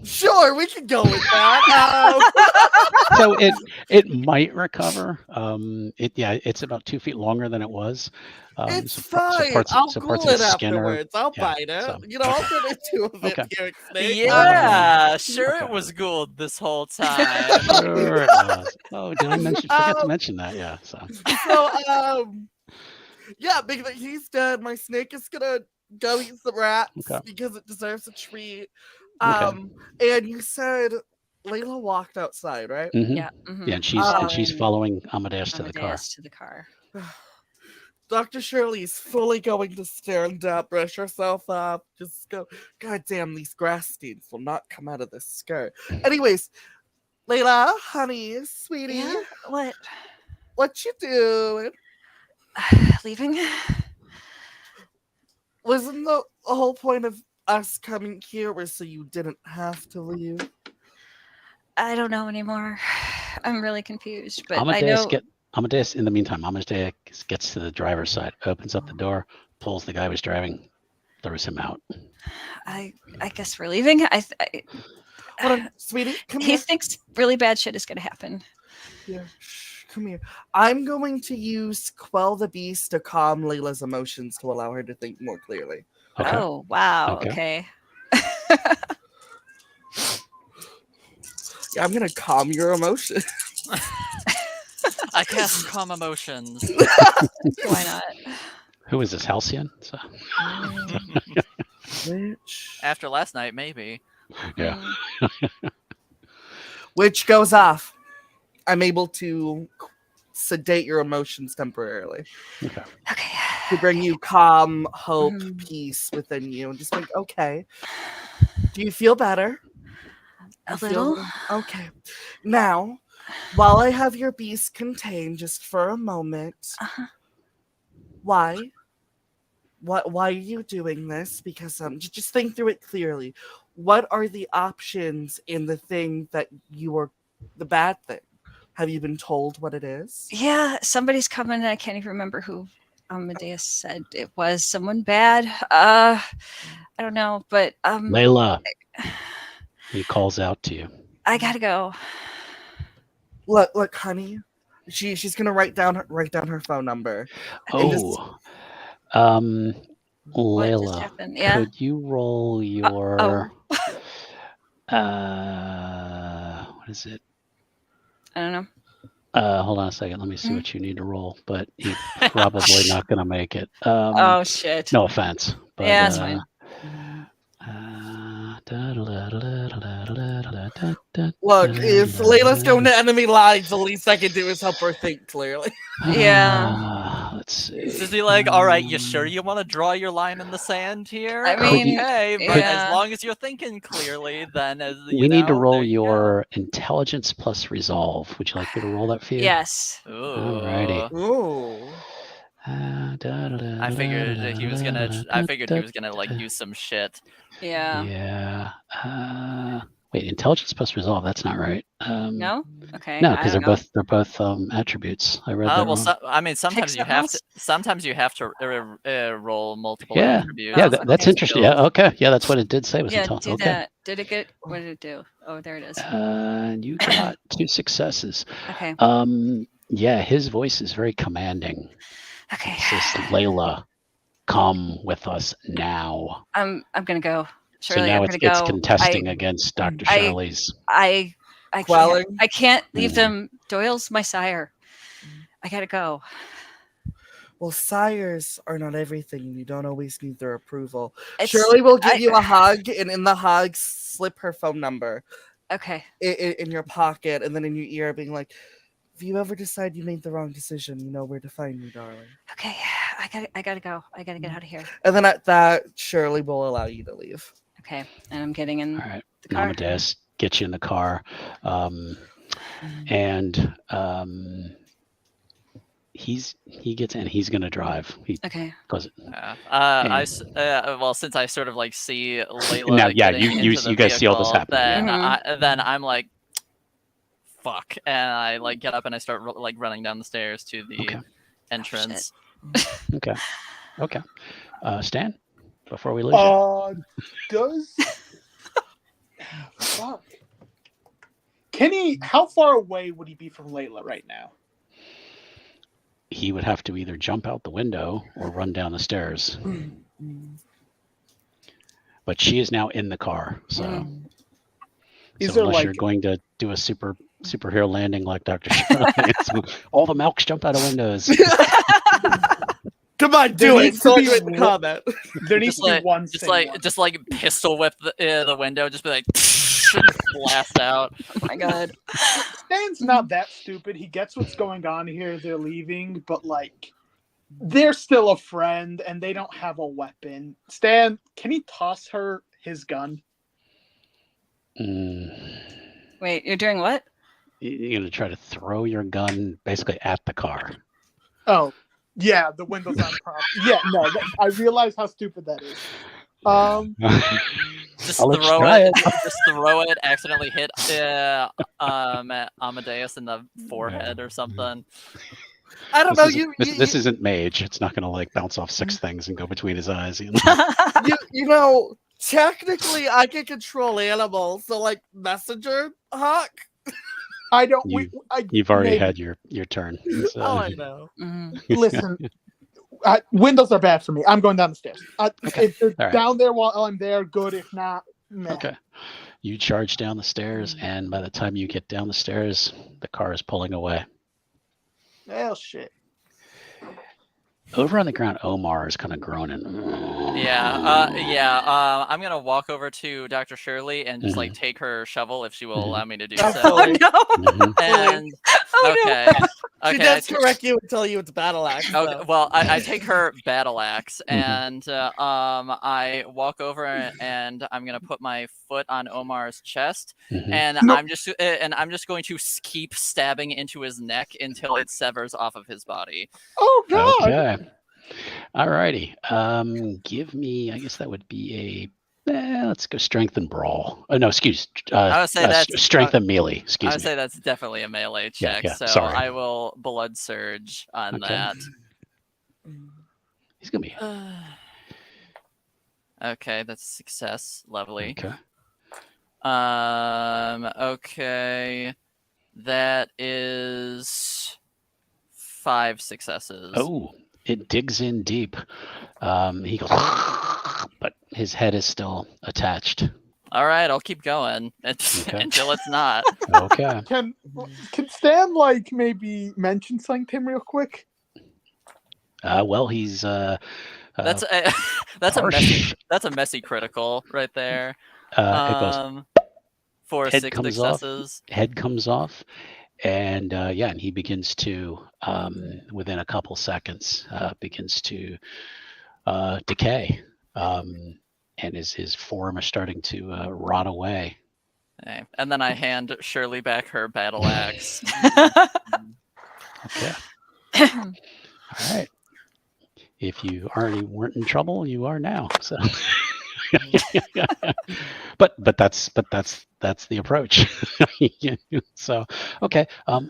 Sure, we can go with that. so it might recover. It's about 2 feet longer than it was. It's so fine. parts I'll of cool his it skin are- afterwards. I'll yeah, bite it. so- I'll turn into a Okay. vampiric snake. Yeah, sure. Okay. It was Gould this whole time. Sure it was. Oh, did I forget to mention that? Yeah. So So, yeah, because he's dead. My snake is gonna go eat some rats Okay. because it deserves a treat. Okay. And you said Layla walked outside, right? mhm. Yeah. mhm. Yeah, and she's following Amadeus to the car. Amadeus to the car. Dr. Shirley is fully going to stand up, brush herself up, just go, God damn, these grass stains will not come out of this skirt. Anyways, Layla, honey, sweetie, Yeah. What? what you doing? Leaving? Wasn't the whole point of us coming here was so you didn't have to leave? I don't know anymore. I'm really confused, but I know. Amadeus, in the meantime, Amadeus gets to the driver's side, opens up the door, pulls the guy who was driving, throws him out. I guess we're leaving. Hold on, sweetie, come He here. thinks really bad shit is gonna happen. Yeah, shh, come here. I'm going to use Quell the Beast to calm Layla's emotions to allow her to think more clearly. Okay. Oh wow. Okay. Okay. Yeah, I'm gonna calm your emotions. I cast calm emotions. Why not? Who is this, Halcyon? So, Which After last night, maybe. yeah. which goes off. I'm able to sedate your emotions temporarily Okay. Okay. to bring you calm, hope, Mhm. peace within you, and just like, okay, do you feel better? A You feel- little. Okay. Now, while I have your beast contained, just for a moment, Uh-huh. why? Why are you doing this? Because just think through it clearly. What are the options in the thing that you are the bad thing? Have you been told what it is? Yeah, somebody's coming, and I can't even remember who Amadeus said it was. Someone bad. I don't know, but Layla. He calls out to you. I gotta go. Look, honey. She's gonna write down her phone number. And just- Oh. What just Layla, happened? Yeah. could you roll your what is it? I don't know. Hold on a second. Let me see Mhm. what you need to roll, but you're probably not going to make it. Oh shit. No offense, but Yeah, it's fine. Look, if Layla's going to enemy lines, the least I can do is help her think clearly. Yeah. Let's see. Is he like, all right, you sure you want to draw your line in the sand here? I mean, okay, but yeah. as long as you're thinking clearly, then as you We need to know, roll there you go. your intelligence plus resolve. Would you like me to roll that for you? Yes. Alrighty. Ooh. I figured that he was gonna. I figured he was gonna like use some shit. Yeah. Yeah. Wait, intelligence plus resolve. That's not right. No. Okay. No, I because don't know. they're both attributes. I read Oh that well, wrong. I mean, sometimes you something have else? to. Sometimes you have to roll multiple Yeah. attributes. Yeah, Oh, that's okay. interesting. Yeah, okay. Yeah, that's what it did say was Yeah. intelligence. Do Okay. that. Did it get? What did it do? Oh, there it is. And you got 2 successes. Okay. Yeah, his voice is very commanding. Okay. It says, Layla, come with us now. I'm gonna go. So Shirley, now I'm it's gonna go. contesting against Dr. I- Shirley's. I Quelling? can't leave Mhm. them. Doyle's my sire. I gotta go. Well, sires are not everything. You don't always need their approval. It's- Shirley will give I- you a hug, and in the hug, slip her phone number Okay. in your pocket, and then in your ear, being like, if you ever decide you made the wrong decision, you know where to find me, darling. Okay. I gotta go. I gotta get out of here. And then at that, Shirley will allow you to leave. Okay. And I'm getting in All right. the car. Amadeus, get you in the car. And he gets in. He's going to drive. He Okay. goes. Well, since I sort of like see Layla Now, yeah, getting you into the guys see all this vehicle, happening, yeah. then I'm like, fuck, and I like get up and I start like running down the stairs to the Okay. entrance. Okay. Stan, before we lose you. Does fuck. Kenny, how far away would he be from Layla right now? He would have to either jump out the window or run down the stairs. But she is now in the car, so, Is so there unless like you're going to do a superhero landing like Dr. Shirley, all the Melks jump out of windows. Come on, There do it. needs to So be you in the one- comment. there needs Just to like, be one just thing like, one. just like pistol whip the window, just be like, blast out. Oh my god. Stan's not that stupid. He gets what's going on here. They're leaving, but like they're still a friend and they don't have a weapon. Stan, can he toss her his gun? Wait, you're doing what? You're going to try to throw your gun basically at the car. Oh, yeah, the windows aren't proper. Yeah, no, I realize how stupid that is. Just I'll let you throw try it, it. just throw it, accidentally hit Amadeus in the forehead or something. I don't know. This isn't mage. It's not going to like bounce off 6 things and go between his eyes. You know? you know, technically, I can control animals. So, like, messenger hawk. I don't. You've already maybe. had your turn. So. Oh, I know. Listen, windows are bad for me. I'm going down the stairs. Okay. If they're All right. down there while I'm there, good. If not, meh. Okay. You charge down the stairs, and by the time you get down the stairs, the car is pulling away. Well, shit. Over on the ground, Omar is kind of groaning. I'm gonna walk over to Dr. Shirley and just like take her shovel if she will allow me to do so. Oh no. Mhm. And Oh no. okay, She okay. does correct you and tell you it's battle axe. Okay, though. well, I take her battle axe and I walk over and I'm gonna put my foot on Omar's chest Mhm. and No. I'm just going to keep stabbing into his neck until it severs off of his body. Oh God. Okay. All righty. Give me, I guess that would be let's go strength and brawl. Oh, no, excuse. I would say that's strength and melee. I Excuse would me. say that's definitely a melee check. Yeah, so sorry. I will blood surge on Okay. that. He's going to be. Okay, that's a success. Lovely. Okay. Okay. That is 5 successes. Oh, it digs in deep. He goes, but his head is still attached. All right, I'll keep going Okay. until it's not. Okay. Can Stan like maybe mention something to him real quick? Well, he's That's a harsh. messy critical right there. It goes. For Head 6 comes off. successes. Head comes off, and and he begins to within a couple seconds begins to decay, and his form is starting to rot away. Okay. And then I hand Shirley back her battle axe. Okay. All right. If you already weren't in trouble, you are now. So, but that's the approach. So, okay.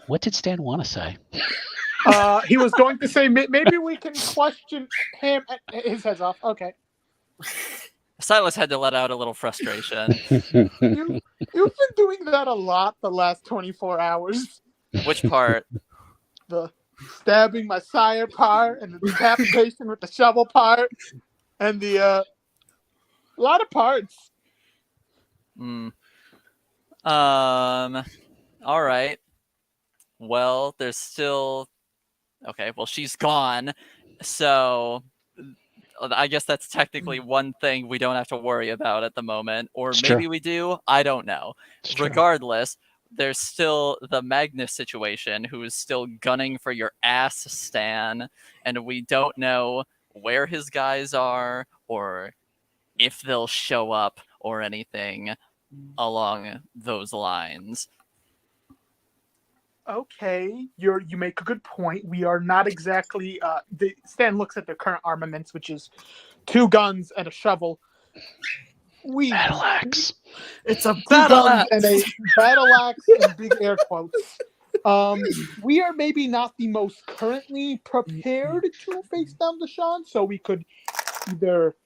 What did Stan want to say? He was going to say maybe we can question him. His head's off. Okay. Silas had to let out a little frustration. You've been doing that a lot the last 24 hours. Which part? The stabbing my sire part, and the decapitation with the shovel part, and the a lot of parts. All right. Well, there's still. Okay. Well, she's gone, so I guess that's technically one thing we don't have to worry about at the moment, or It's maybe true. we do. I don't know. It's true. Regardless, there's still the Magnus situation, who is still gunning for your ass, Stan, and we don't know where his guys are or if they'll show up or anything along those lines. Okay, you make a good point. We are not exactly. Stan looks at the current armaments, which is 2 guns and a shovel. Battle axe. It's a 2 battle guns and a axe. battle axe in big air quotes. We are maybe not the most currently prepared to face down Deshaun, so we could either,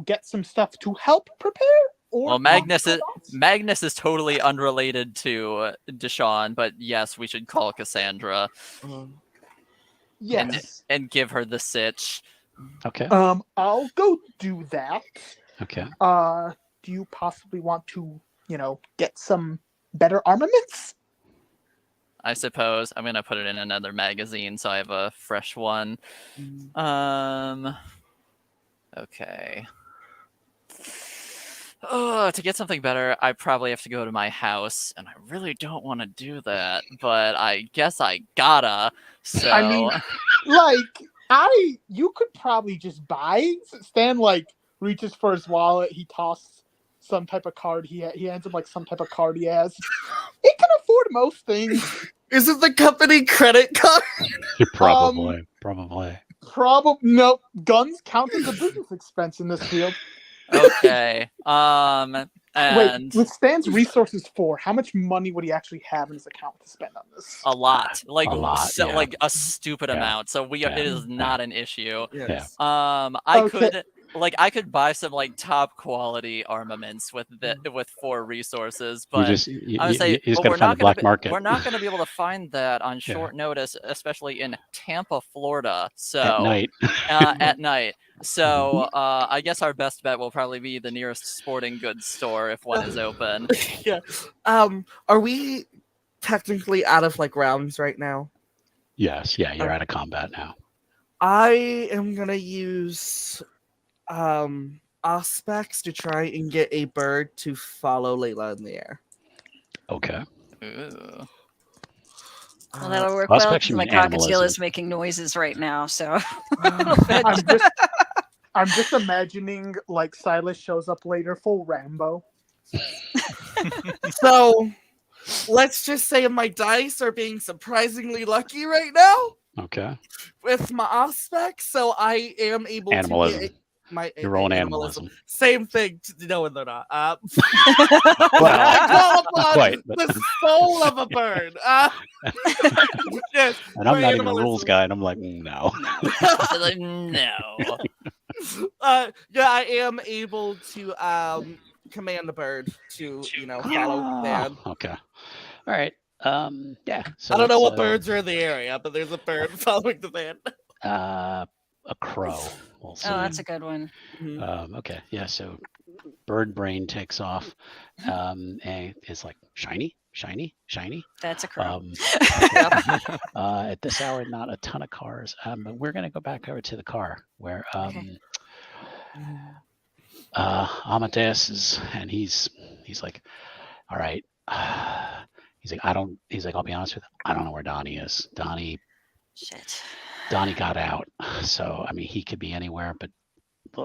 get some stuff to help prepare, or Well, Magnus is totally unrelated to Deshaun, but yes, we should call Cassandra yes. and give her the sitch. Okay. I'll go do that. Okay. Do you possibly want to, get some better armaments? I suppose I'm gonna put it in another magazine so I have a fresh one. Okay. Oh, to get something better, I probably have to go to my house, and I really don't want to do that, but I guess I gotta. So I mean, you could probably just buy. Stan reaches for his wallet. He tosses some type of card. He hands him some type of card he has. It can afford most things. Is it the company credit card? Probably. No. Guns count as a business expense in this field. okay. And Wait, with Stan's resources how much money would he actually have in his account to spend on this? a lot, A lot, yeah. like a stupid Yeah. amount. So it is not an issue. Yes. I could buy some top quality armaments with 4 resources, but You I would say just got to find the black market. we're not going to be able to find that on short notice, especially in Tampa, Florida. So At night. at night. So I guess our best bet will probably be the nearest sporting goods store if one is open. Yeah. Are we technically out of rounds right now? Yes. Yeah. You're out of combat now. I am gonna use Auspex to try and get a bird to follow Layla in the air. Okay. Ooh. Well, that'll work Well, well especially because my when cockatiel animalism. is making noises right now. So I'm just imagining Silas shows up later full Rambo. So let's just say my dice are being surprisingly lucky right now Okay. with my Auspex, so I am able Animalism. to get You're rolling animalism. Same thing. No, they're not. Well, I call upon quite, but- the soul of a bird. Yes, And I'm my not even a animalism. rules guy, and I'm like, no. No. Yeah, I am able to command the bird to follow Dan. Okay. All right. Yeah. So I don't know let's, what birds are in the area, but there's a bird following the van. A crow. We'll see. oh, that's a good one. Okay. Yeah. So bird brain takes off, and it's shiny. That's a crow. At this hour, not a ton of cars. But we're gonna go back over to the car where Okay. Amadeus is, and he's like, all right. He's like, he's like, I'll be honest with you, I don't know where Donnie is. Shit. Donnie got out. So, I mean, he could be anywhere, but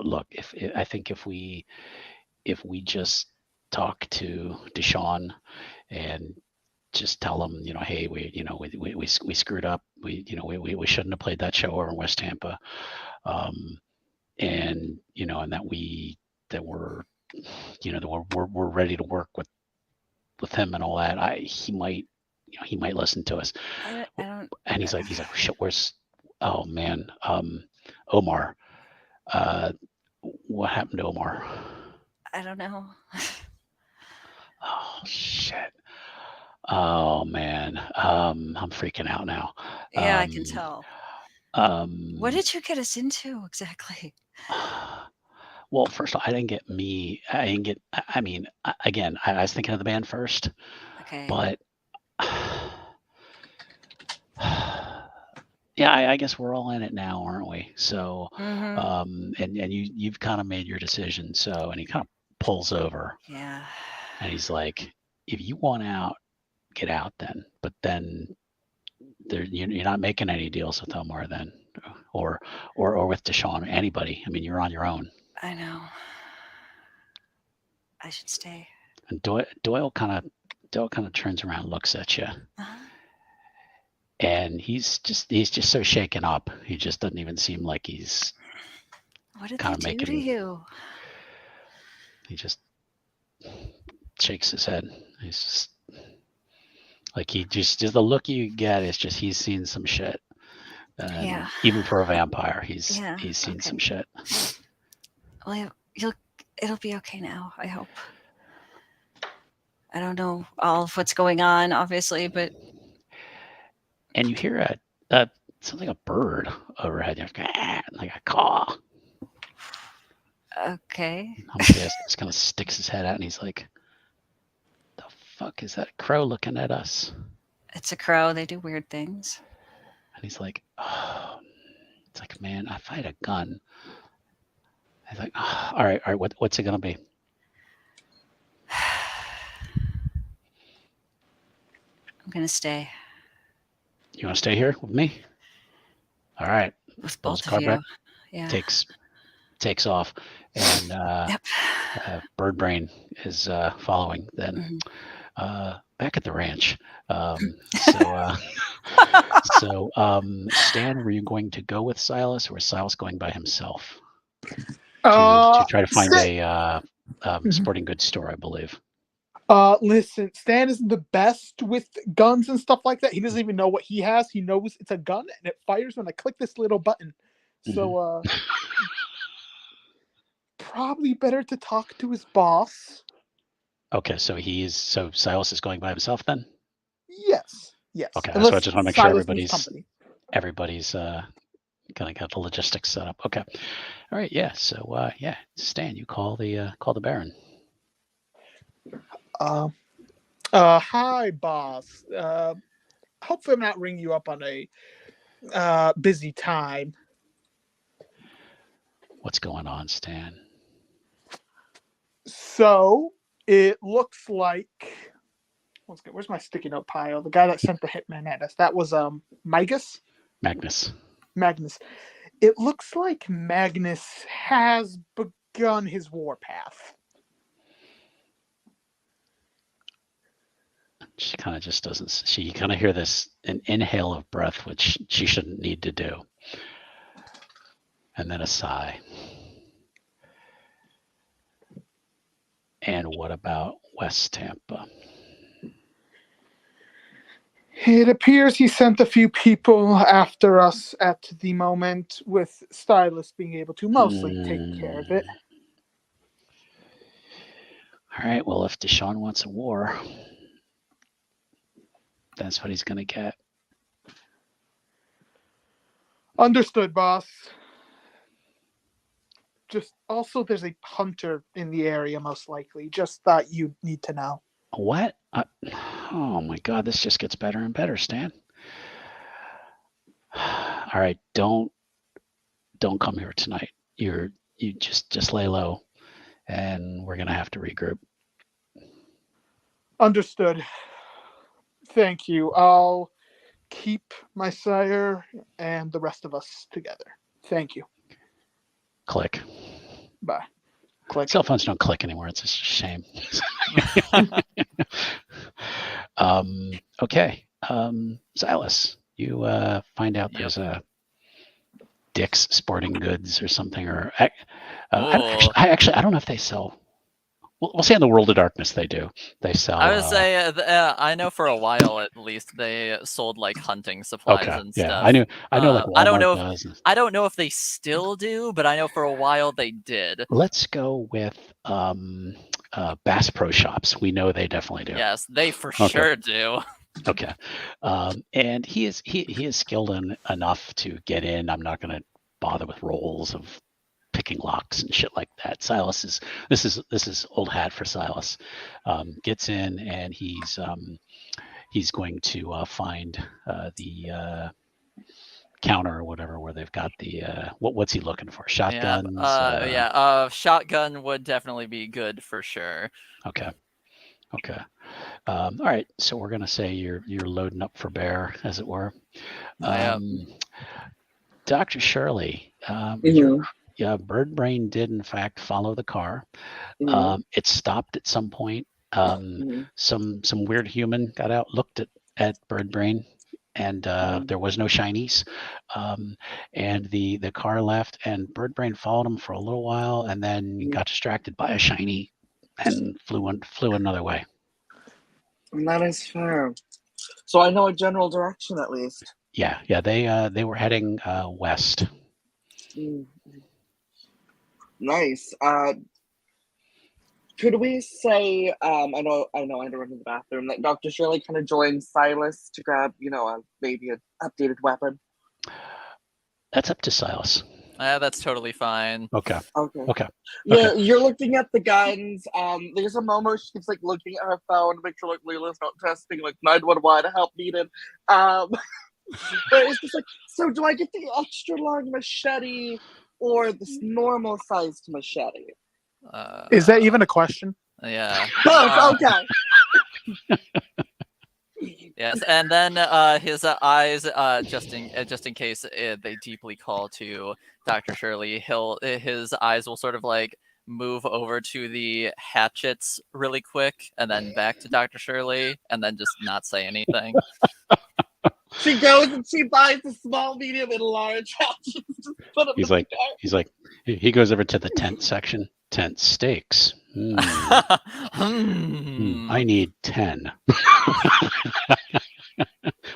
look, I think if we just talk to Deshaun and just tell him, hey, we screwed up. We shouldn't have played that show over in West Tampa. And, and that we're, that we're ready to work with him and all that. He might listen to us. I don't. And he's like, shit, where's, oh man, Omar, what happened to Omar? I don't know. Oh shit. Oh man. I'm freaking out now. Yeah, I can tell. What Um, did you get us into exactly? well, first of all, I didn't get, I mean, again, I was thinking of the band first, Okay. but yeah, I guess we're all in it now, aren't we? So, Mhm. and you've kind of made your decision. So, and he kind of pulls over Yeah. and he's like, if you want out, get out then. But then you're not making any deals with Omar then, or with Deshaun, or anybody. I mean, you're on your own. I know. I should stay. And Doyle kind of turns around, and looks at you, Uh-huh. and he's just so shaken up. He just doesn't even seem like he's What did kind they of do to making. you? He just shakes his head. He's just like, just the look you get is just he's seen some shit. And Yeah. even for a vampire, he's seen Okay. some shit. Well, it'll be okay now. I hope. I don't know all of what's going on, obviously, but And you hear something like a bird overhead. You're like a caw. okay. Amadeus just kind of sticks his head out and he's like, the fuck is that crow looking at us? It's a crow. They do weird things. And he's like, oh, it's like, man, if I had a gun. He's like, oh, all right, what's it gonna be? I'm gonna stay You want to stay here with me? All right. with Pulls both car of you. back, Yeah. takes off, and Yep. Bird Brain is following. Then Mhm. back at the ranch. Stan, were you going to go with Silas, or was Silas going by himself to try to find a sporting goods store, I believe? Listen, Stan isn't the best with guns and stuff like that. He doesn't even know what he has. He knows it's a gun and it fires when I click this little button. So, probably better to talk to his boss. Okay, so Silas is going by himself then? Yes. Okay, so I Unless just want to make sure Silas needs company. everybody's kind of got the logistics set up. Okay, all right, yeah. So Stan, you call the Baron. Hi, boss. Hopefully I'm not ringing you up on a busy time. What's going on, Stan? So it looks like, where's my sticky note pile? The guy that sent the hitman at us. That was Magnus. It looks like Magnus has begun his warpath. She kind of just doesn't. She kind of hear an inhale of breath, which she shouldn't need to do, and then a sigh. And what about West Tampa? It appears he sent a few people after us at the moment, with Stylus being able to mostly take care of it. All right, well, if Deshaun wants a war, that's what he's going to get. Understood, boss. Just also, there's a hunter in the area, most likely. Just thought you'd need to know. What? Oh my God, this just gets better and better, Stan. All right, don't come here tonight. You just lay low, and we're gonna have to regroup. Understood. Thank you. I'll keep my sire and the rest of us together. Thank you. Click. Bye. Click. Cell phones don't click anymore. It's just a shame. Okay. Silas, you find out there's a Dick's Sporting Goods or something, or I don't know if they sell. We'll say in the World of Darkness they do. They sell. I would say I know for a while at least they sold like hunting supplies and yeah, stuff. I know like Walmart I don't know does. I don't know if they still do, but I know for a while they did. Let's go with Bass Pro Shops. We know they definitely do. Yes, they for sure do. Okay, and he is skilled enough to get in. I'm not going to bother with rolls of picking locks and shit like that. Silas is this is old hat for Silas. Gets in and he's going to find the counter or whatever where they've got the what's he looking for? Shotguns. Shotgun would definitely be good for sure. Okay. All right, so we're gonna say you're loading up for bear, as it were. Dr. Shirley, Bird Brain did in fact follow the car. It stopped at some point. Some weird human got out, looked at Bird Brain, and there was no shinies. And the car left, and Bird Brain followed him for a little while, and then got distracted by a shiny and flew another way. That is fair. So I know a general direction at least. Yeah, they were heading west. Nice. Could we say, I know I had to run to the bathroom, that Dr. Shirley kind of joined Silas to grab, maybe an updated weapon? That's up to Silas. That's totally fine. Okay. Yeah, you're looking at the guns. There's a moment where she keeps looking at her phone to make sure Leela's not testing 911 help needed. But it's just so do I get the extra long machete or this normal sized machete? Is that even a question? Yeah. Both. Okay. Yes, and then his eyes, just in case they deeply call to Dr. Shirley, his eyes will sort of move over to the hatchets really quick, and then back to Dr. Shirley, and then just not say anything. She goes and she buys the small, medium, and large hatchets. He goes over to the tent section. Tent steaks. I need 10.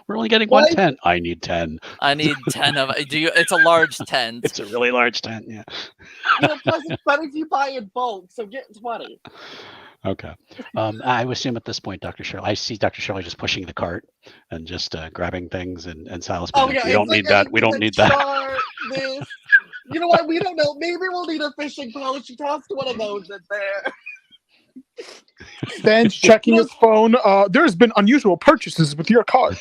We're only getting one tent. I need 10. I need 10 of it. It's a large tent. It's a really large tent, yeah. Plus it's better if you buy in bulk, so get 20. Okay. I would assume at this point, Dr. Shirley, I see Dr. Shirley just pushing the cart and just grabbing things, and Silas. We don't need that. We don't need that. This. You know what? We don't know. Maybe we'll need a fishing pole. She tossed one of those in there. Ben's checking his phone. There's been unusual purchases with your card.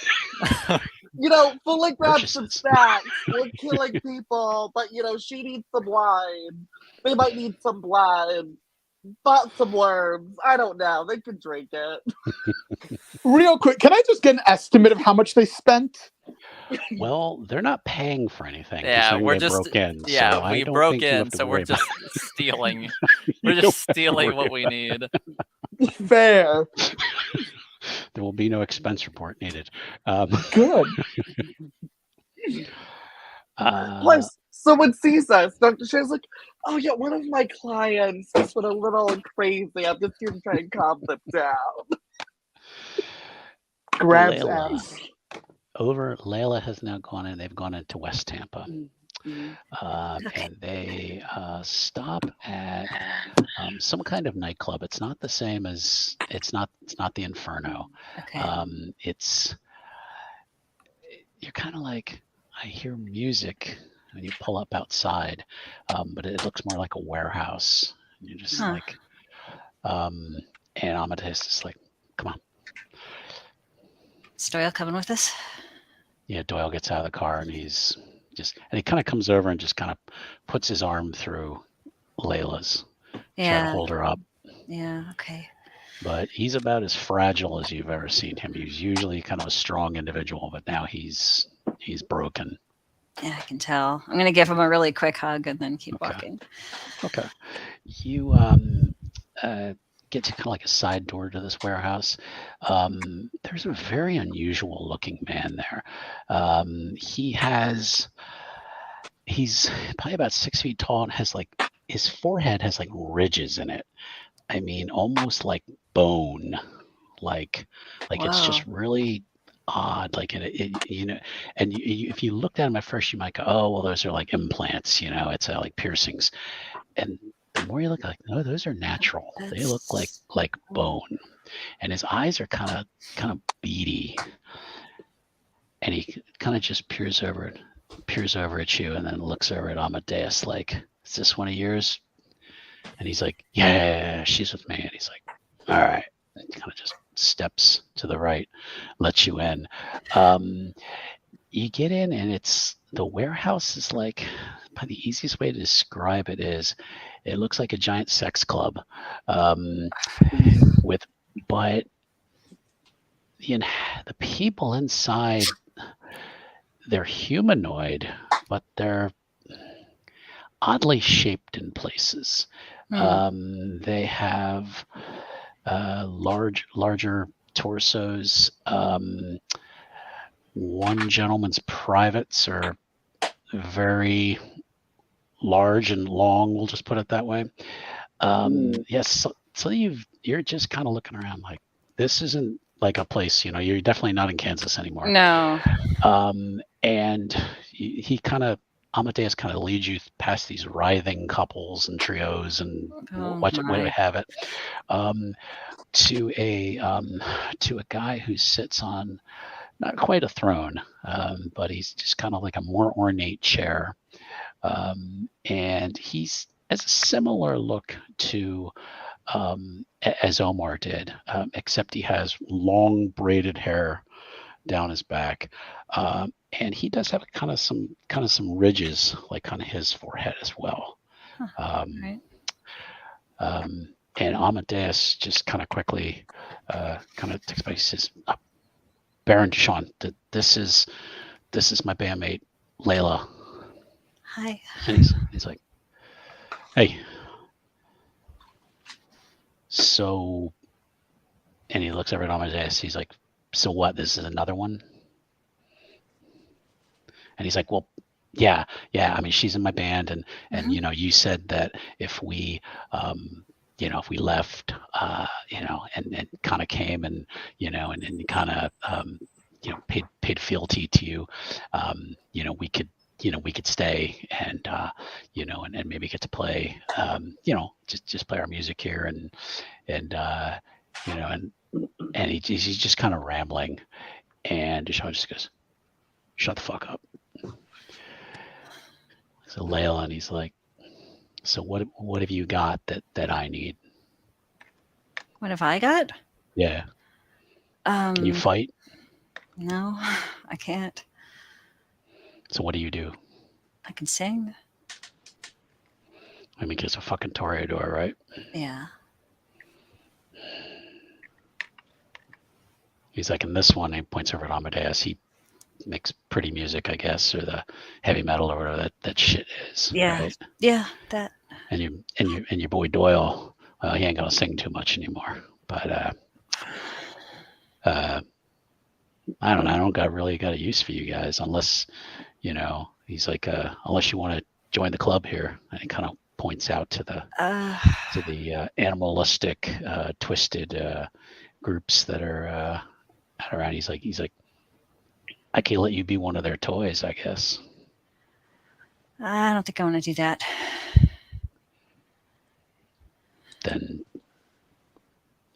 Fully grab some snacks. We're killing people, but she needs some wine. They might need some blood. Bought some worms. I don't know. They could drink it. Real quick, can I just get an estimate of how much they spent? Well, they're not paying for anything. Yeah, we broke in. Yeah, we broke in, so we're just stealing. We're just stealing what we need. Fair. There will be no expense report needed. Good. Plus, someone sees us. Dr. Shay's like, oh yeah, one of my clients just went a little crazy. I'm just here to try and calm them down. Grabs Layla. ass. Layla has now gone in. They've gone into West Tampa. And they stop at some kind of nightclub. It's not the same as it's not the Inferno. Okay. You're kind of like, I hear music when you pull up outside, but it looks more like a warehouse. And you're just and Amadeus is like, come on. Is Doyle coming with us? Yeah, Doyle gets out of the car and he kind of comes over and just kind of puts his arm through Layla's try to Yeah. hold her up. Yeah. Okay. But he's about as fragile as you've ever seen him. He's usually kind of a strong individual, but now he's broken. Yeah, I can tell. I'm gonna give him a really quick hug and then keep Okay. walking. Okay. You get to kind of like a side door to this warehouse. There's a very unusual looking man there. He's probably about 6 feet tall and has like his forehead has like ridges in it. I mean, almost like bone, like it's Whoa. just really odd. Like and if you looked at him at first, you might go, "Oh, well, those are like implants, it's like piercings." And the more you look, like, no, those are natural. They look like bone, and his eyes are kind of beady, and he kind of just peers over at you, and then looks over at Amadeus like, "Is this one of yours?" And he's like, "Yeah, she's with me." And he's like, "All right." And kind of just steps to the right, lets you in. You get in, and the warehouse is like, probably the easiest way to describe it is, it looks like a giant sex club, but the people inside, they're humanoid, but they're oddly shaped in places. They have larger torsos. One gentleman's privates are very large and long. We'll just put it that way. Yes. So you're just kind of looking around like, this isn't like a place. You're definitely not in Kansas anymore. No. And Amadeus kind of leads you past these writhing couples and trios and what do I have it, to a guy who sits on not quite a throne, but he's just kind of like a more ornate chair, and he's has a similar look to as Omar did, except he has long braided hair down his back, and he does have kind of some ridges, like kind of his forehead as well. Right. And Amadeus just kind of quickly kind of takes by. He says, "Baron Deshawn, this is my bandmate Layla." Hi. And he's like, "Hey." So, and he looks over at Amadeus. He's like, "So what? This is another one?" And he's like, "Well, yeah. I mean, she's in my band, and you said that if we if we left, and kind of came and and kind of paid fealty to you, we could stay and and maybe get to play, just play our music here and he's just kind of rambling, and Deshaun just goes, "Shut the fuck up." So Layla, and he's like, "So what have you got that I need?" What have I got? Yeah. Can you fight? No, I can't. So what do you do? I can sing. I mean, it's a fucking toreador, right? Yeah. He's like, in this one, he points over at Amadeus. He makes pretty music, I guess, or the heavy metal or whatever that shit is. Yeah. Right? Yeah. That. And your boy Doyle, he ain't gonna sing too much anymore. But I don't know. I don't really got a use for you guys unless, he's like, unless you want to join the club here. And he kind of points out to the animalistic, twisted groups that are around. He's like, I can let you be one of their toys, I guess. I don't think I want to do that. Then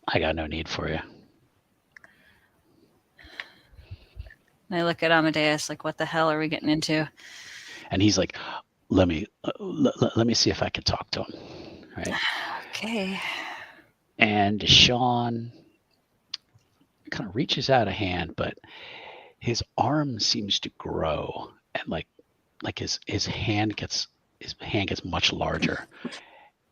I got no need for you. And I look at Amadeus like, what the hell are we getting into? And he's like, let me see if I can talk to him. Right. Okay. And Deshaun kind of reaches out a hand, but his arm seems to grow, and like his hand gets much larger,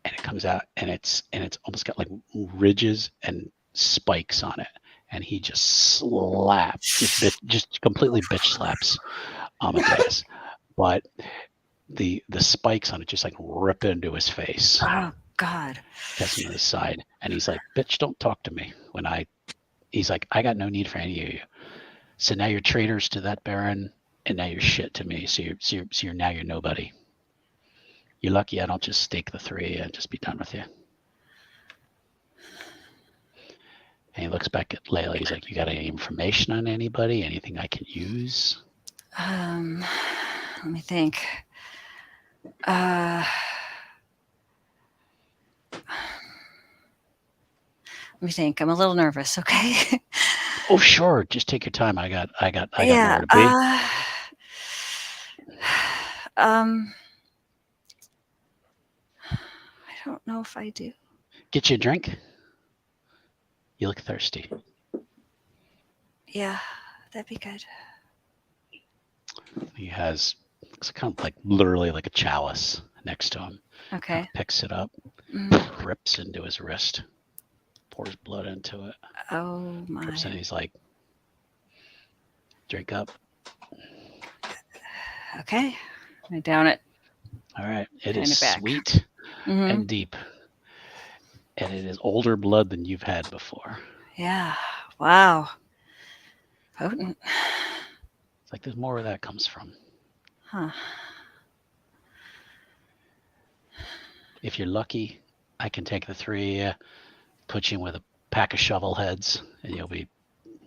and it comes out, and it's almost got like ridges and spikes on it, and he just slaps, just completely bitch slaps Amadeus, but the spikes on it just like rip into his face, Oh God. gets him to the side, and he's like, "Bitch, don't talk to me." He's like, "I got no need for any of you. So now you're traitors to that Baron, and now you're shit to me. So you're now you're nobody. You're lucky I don't just stake the three and just be done with you." And he looks back at Layla. He's like, "You got any information on anybody? Anything I can use?" Let me think. Let me think. I'm a little nervous. Okay. Oh, sure. Just take your time. I got Yeah. nowhere to be. I don't know if I do. Get you a drink. You look thirsty. Yeah, that'd be good. He has, looks kind of like literally like a chalice next to him. Okay. Picks it up, Mm. rips into his wrist, pours blood into it. Oh Drips in. my. He's like, "Drink up." Okay. I down it. All right. It Hand is it back. sweet Mhm. and deep, and it is older blood than you've had before. Yeah. Wow. Potent. It's like there's more where that comes from. Huh. If you're lucky, I can take the three of you, put you in with a pack of shovel heads, and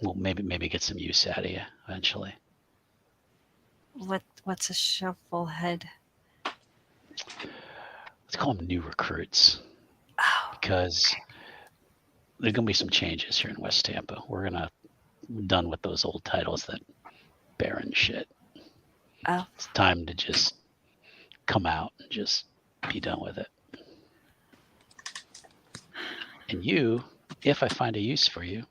we'll maybe get some use out of you eventually. What's a shovel head? Let's call them new recruits, Oh. because there's gonna be some changes here in West Tampa. We're done with those old titles, that Baron shit. Oh. It's time to just come out and just be done with it. And you, if I find a use for you,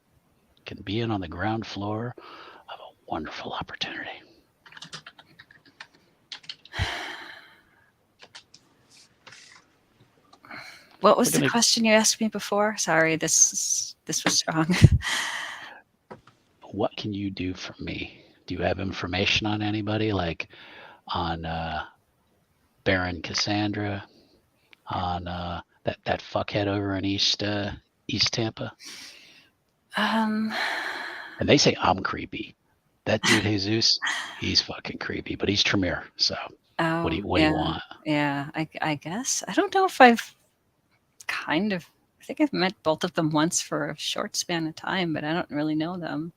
can be in on the ground floor of a wonderful opportunity. What was We're the gonna- question you asked me before? Sorry, this was strong. What can you do for me? Do you have information on anybody, like on Baron Cassandra, on that fuckhead over in East Tampa? Um. And they say I'm creepy. That dude Jesus, he's fucking creepy, but he's Tremere. So Oh. what do yeah. you want? Yeah. I guess I don't know if I've kind of. I think I've met both of them once for a short span of time, but I don't really know them.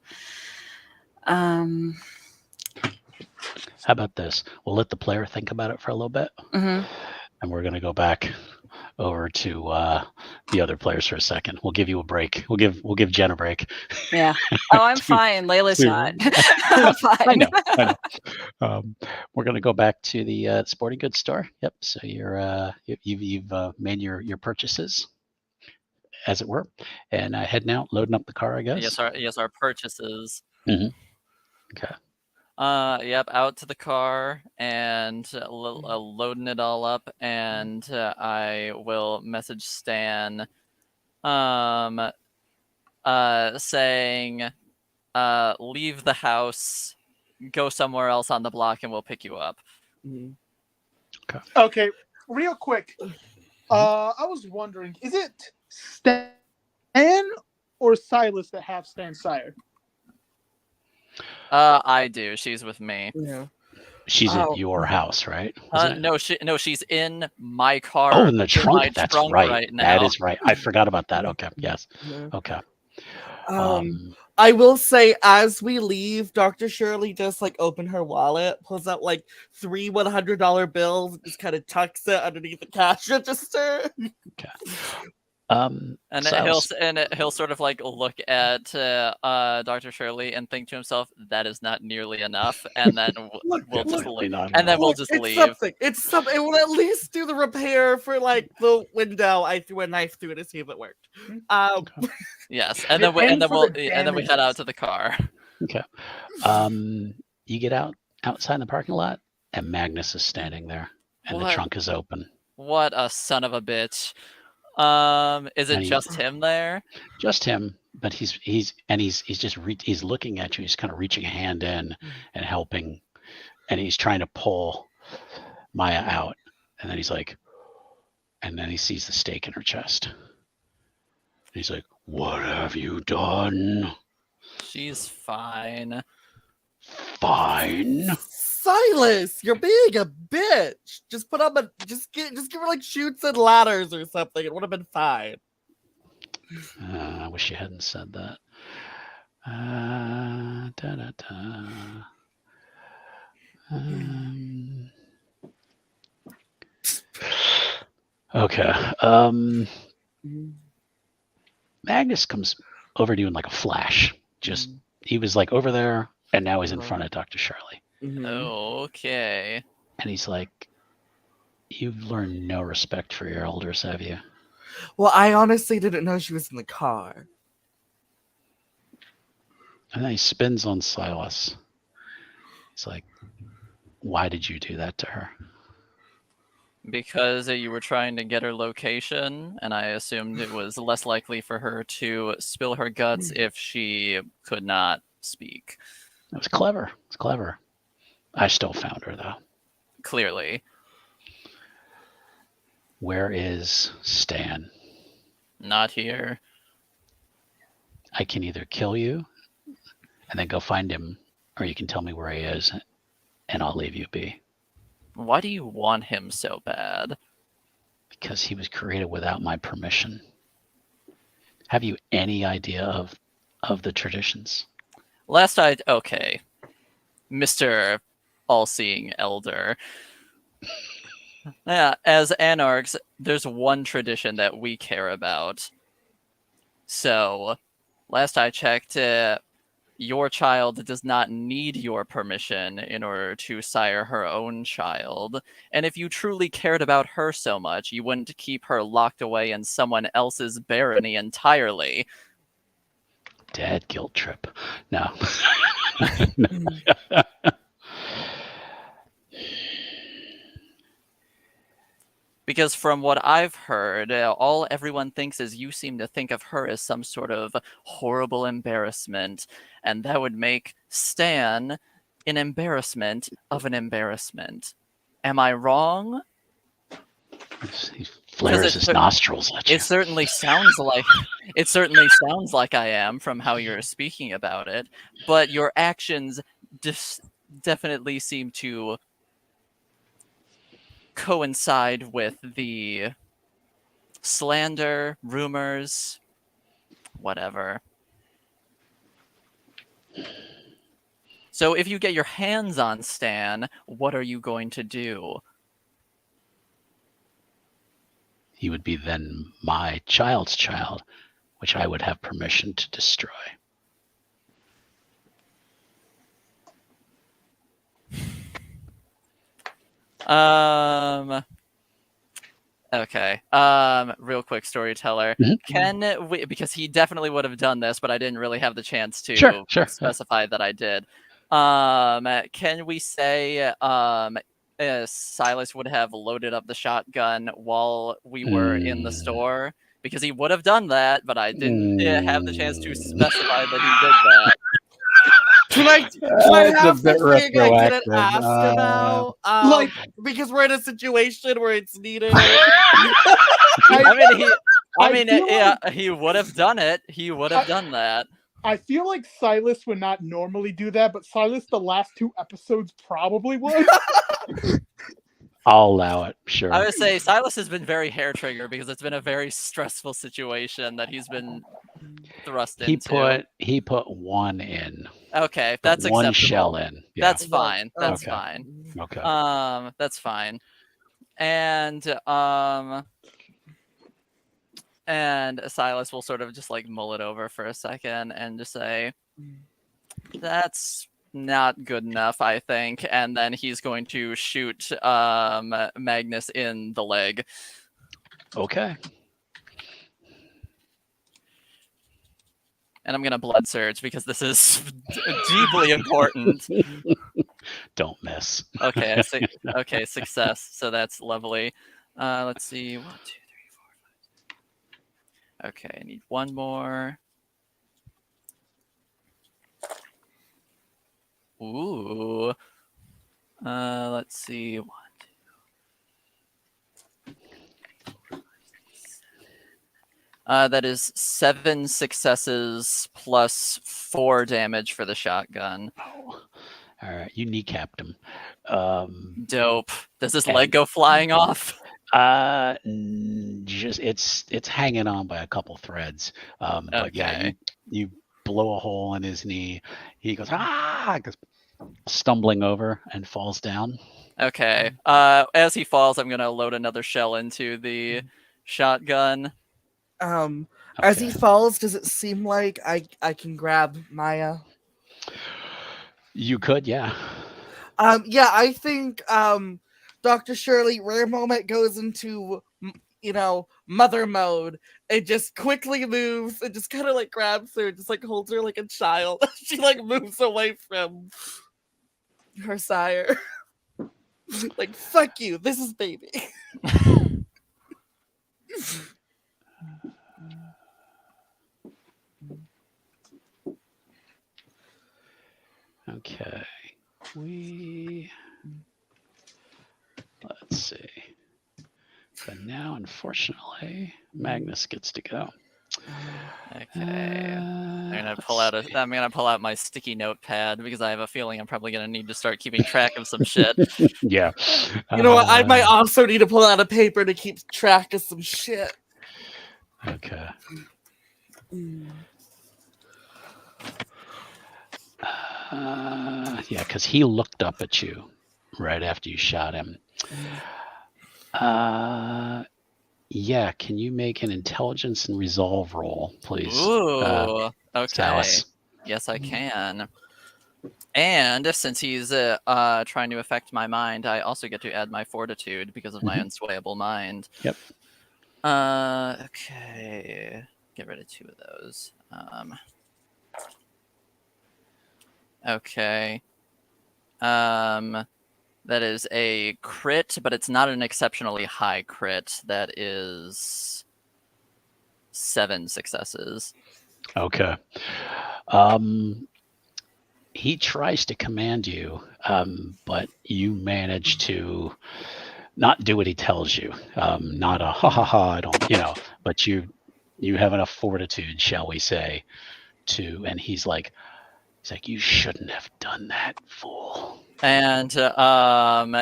How about this? We'll let the player think about it for a little bit, Mhm. and we're gonna go back over to the other players for a second. We'll give you a break. We'll give Jen a break. Yeah. Oh, I'm fine. Layla's not. I'm fine. I know. We're gonna go back to the sporting goods store. Yep. So you've made your purchases, as it were, and heading out, loading up the car, I guess. Yes, our purchases. Mm-hmm. Okay. Yep, out to the car and loading it all up, and I will message Stan, saying, leave the house, go somewhere else on the block, and we'll pick you up. Mhm. Okay, real quick. I was wondering, is it Stan or Silas that have Stan's sire? I do. She's with me. Yeah. She's Oh. at your house, right? Wasn't it? No, she's in my car. Oh, in the in trunk. my That's trunk right. now. That is right. I forgot about that. Okay. Yes. Yeah. Okay. I will say, as we leave, Dr. Shirley just like open her wallet, pulls out like 3 $100 bills, just kind of tucks it underneath the cash register. And Silas, he'll sort of like look at Dr. Shirley and think to himself, that is not nearly enough, and then we'll just Definitely leave. not And then enough. we'll just it's leave. something. It's something. It will at least do the repair for like the window. I threw a knife through to see if it worked. Yes, and You're paying then for we the head out damages. to the car. Okay. You get outside in the parking lot, and Magnus is standing there, and the What? trunk is open. What a son of a bitch! Is it And he- just him there? Just him, but he's just he's looking at you. He's kind of reaching a hand in and helping, and he's trying to pull Maya out. And then he's like, and then he sees the stake in her chest. And he's like, "What have you done?" She's fine. Fine. Silas, you're being a bitch. Just put up give her like chutes and ladders or something. It would have been fine. I wish you hadn't said that. Da, da, da. Okay. Magnus comes over to you in like a flash. Just he was like over there, and now he's in front of Dr. Shirley. Okay. And he's like, "You've learned no respect for your elders, have you?" Well, I honestly didn't know she was in the car. And then he spins on Silas. He's like, "Why did you do that to her?" Because you were trying to get her location, and I assumed it was less likely for her to spill her guts if she could not speak. It was clever. It's clever. I still found her though. Clearly. Where is Stan? Not here. I can either kill you and then go find him, or you can tell me where he is and I'll leave you be. Why do you want him so bad? Because he was created without my permission. Have you any idea of the traditions? Okay. Mr. All-Seeing Elder. Yeah, as anarchs, there's one tradition that we care about. So, last I checked, your child does not need your permission in order to sire her own child. And if you truly cared about her so much, you wouldn't keep her locked away in someone else's barony entirely. Dad guilt trip. No. Because from what I've heard, all everyone thinks is you seem to think of her as some sort of horrible embarrassment, and that would make Stan an embarrassment of an embarrassment. Am I wrong? He flares his nostrils at you. It certainly sounds like I am from how you're speaking about it, but your actions definitely seem to coincide with the slander, rumors, whatever. So if you get your hands on Stan, what are you going to do? He would be then my child's child, which I would have permission to destroy. Okay. Real quick, storyteller. Can we, because he definitely would have done this, but I didn't really have the chance to Sure. specify that I did. Can we say Silas would have loaded up the shotgun while we were in the store? Because he would have done that, but I didn't have the chance to specify that he did that. Can I have the thing I didn't ask about? Because we're in a situation where it's needed. He would have done it. He would have done that. I feel like Silas would not normally do that, but Silas, the last 2 episodes, probably would. I'll allow it, sure. I would say Silas has been very hair trigger because it's been a very stressful situation that he's been thrust into. He put one in. Okay, that's acceptable. One shell in. Yeah. That's fine. That's okay. fine. Okay. That's fine. And Silas will sort of just like mull it over for a second and just say, "That's not good enough, I think." And then he's going to shoot Magnus in the leg. Okay. And I'm going to blood surge because this is deeply important. Don't miss. Okay, okay, success. So that's lovely. Let's see. 1, 2, 3, 4, 5. Okay, I need one more. Ooh. Let's see. That is 7 successes plus 4 damage for the shotgun. Oh, all right. You kneecapped him. Dope. Does his and- leg go flying off? Just it's hanging on by a couple threads. But yeah, Okay. you blow a hole in his knee. He goes goes stumbling over and falls down. Okay. As he falls, I'm gonna load another shell into the shotgun. As he Okay. falls, does it seem like I can grab Maya? You could, yeah. Yeah, I think Dr. Shirley, rare moment, goes into mother mode. It just quickly moves and just kind of like grabs her, just like holds her like a child. She like moves away from her sire. Like, fuck you, this is baby. Okay. Let's see. But now, unfortunately, Magnus gets to go. Okay. I'm gonna Let's see. I'm gonna pull out my sticky notepad because I have a feeling I'm probably gonna need to start keeping track of some shit. Yeah. You know what? I might also need to pull out a paper to keep track of some shit. Okay. Yeah, because he looked up at you right after you shot him. Yeah, can you make an intelligence and resolve roll, please? Ooh. Okay. Silas. Yes, I can. And since he's trying to affect my mind, I also get to add my fortitude because of my unswayable mind. Yep. Okay. Get rid of 2 of those. Okay. That is a crit, but it's not an exceptionally high crit. That is 7 successes. Okay. He tries to command you, but you manage to not do what he tells you. Not a ha ha ha, I don't, but you have enough fortitude, shall we say, and he's like, you shouldn't have done that, fool. And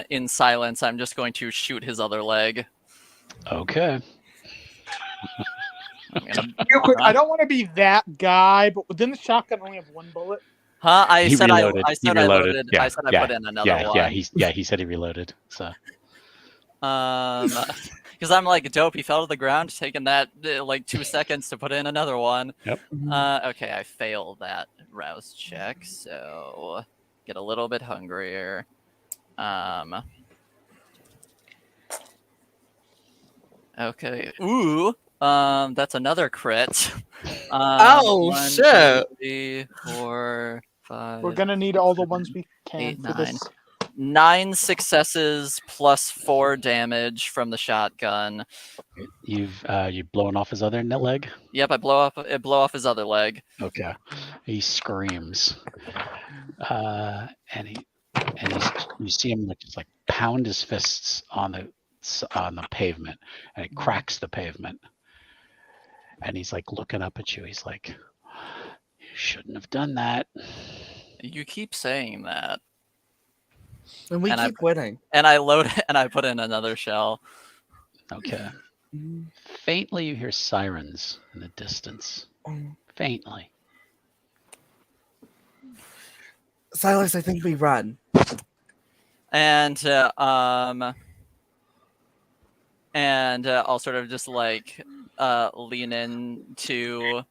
in silence, I'm just going to shoot his other leg. Okay. Real quick, I don't want to be that guy, but didn't the shotgun only have 1 bullet? Huh? I He said reloaded. I said He I reloaded. loaded. Yeah, I said I yeah, put in another one. He said he reloaded. So. Because I'm like, dope. He fell to the ground, taking that like 2 seconds to put in another one. Yep. Okay, I failed that rouse check, so get a little bit hungrier. Okay. Ooh. That's another crit. Oh, 1, shit. 2, 3, 4, 5. We're gonna need all the ones we can 8, for 9. this. 9 successes plus 4 damage from the shotgun. You've blown off his other leg? Yep, I blow off his other leg. Okay. He screams. And you see him just like pound his fists on the pavement, and it cracks the pavement. And he's like looking up at you. He's like, "You shouldn't have done that." You keep saying that. And we keep winning. And I load and I put in another shell. Okay. Faintly, you hear sirens in the distance. Faintly. Silas, I think we run. And I'll sort of just like lean into.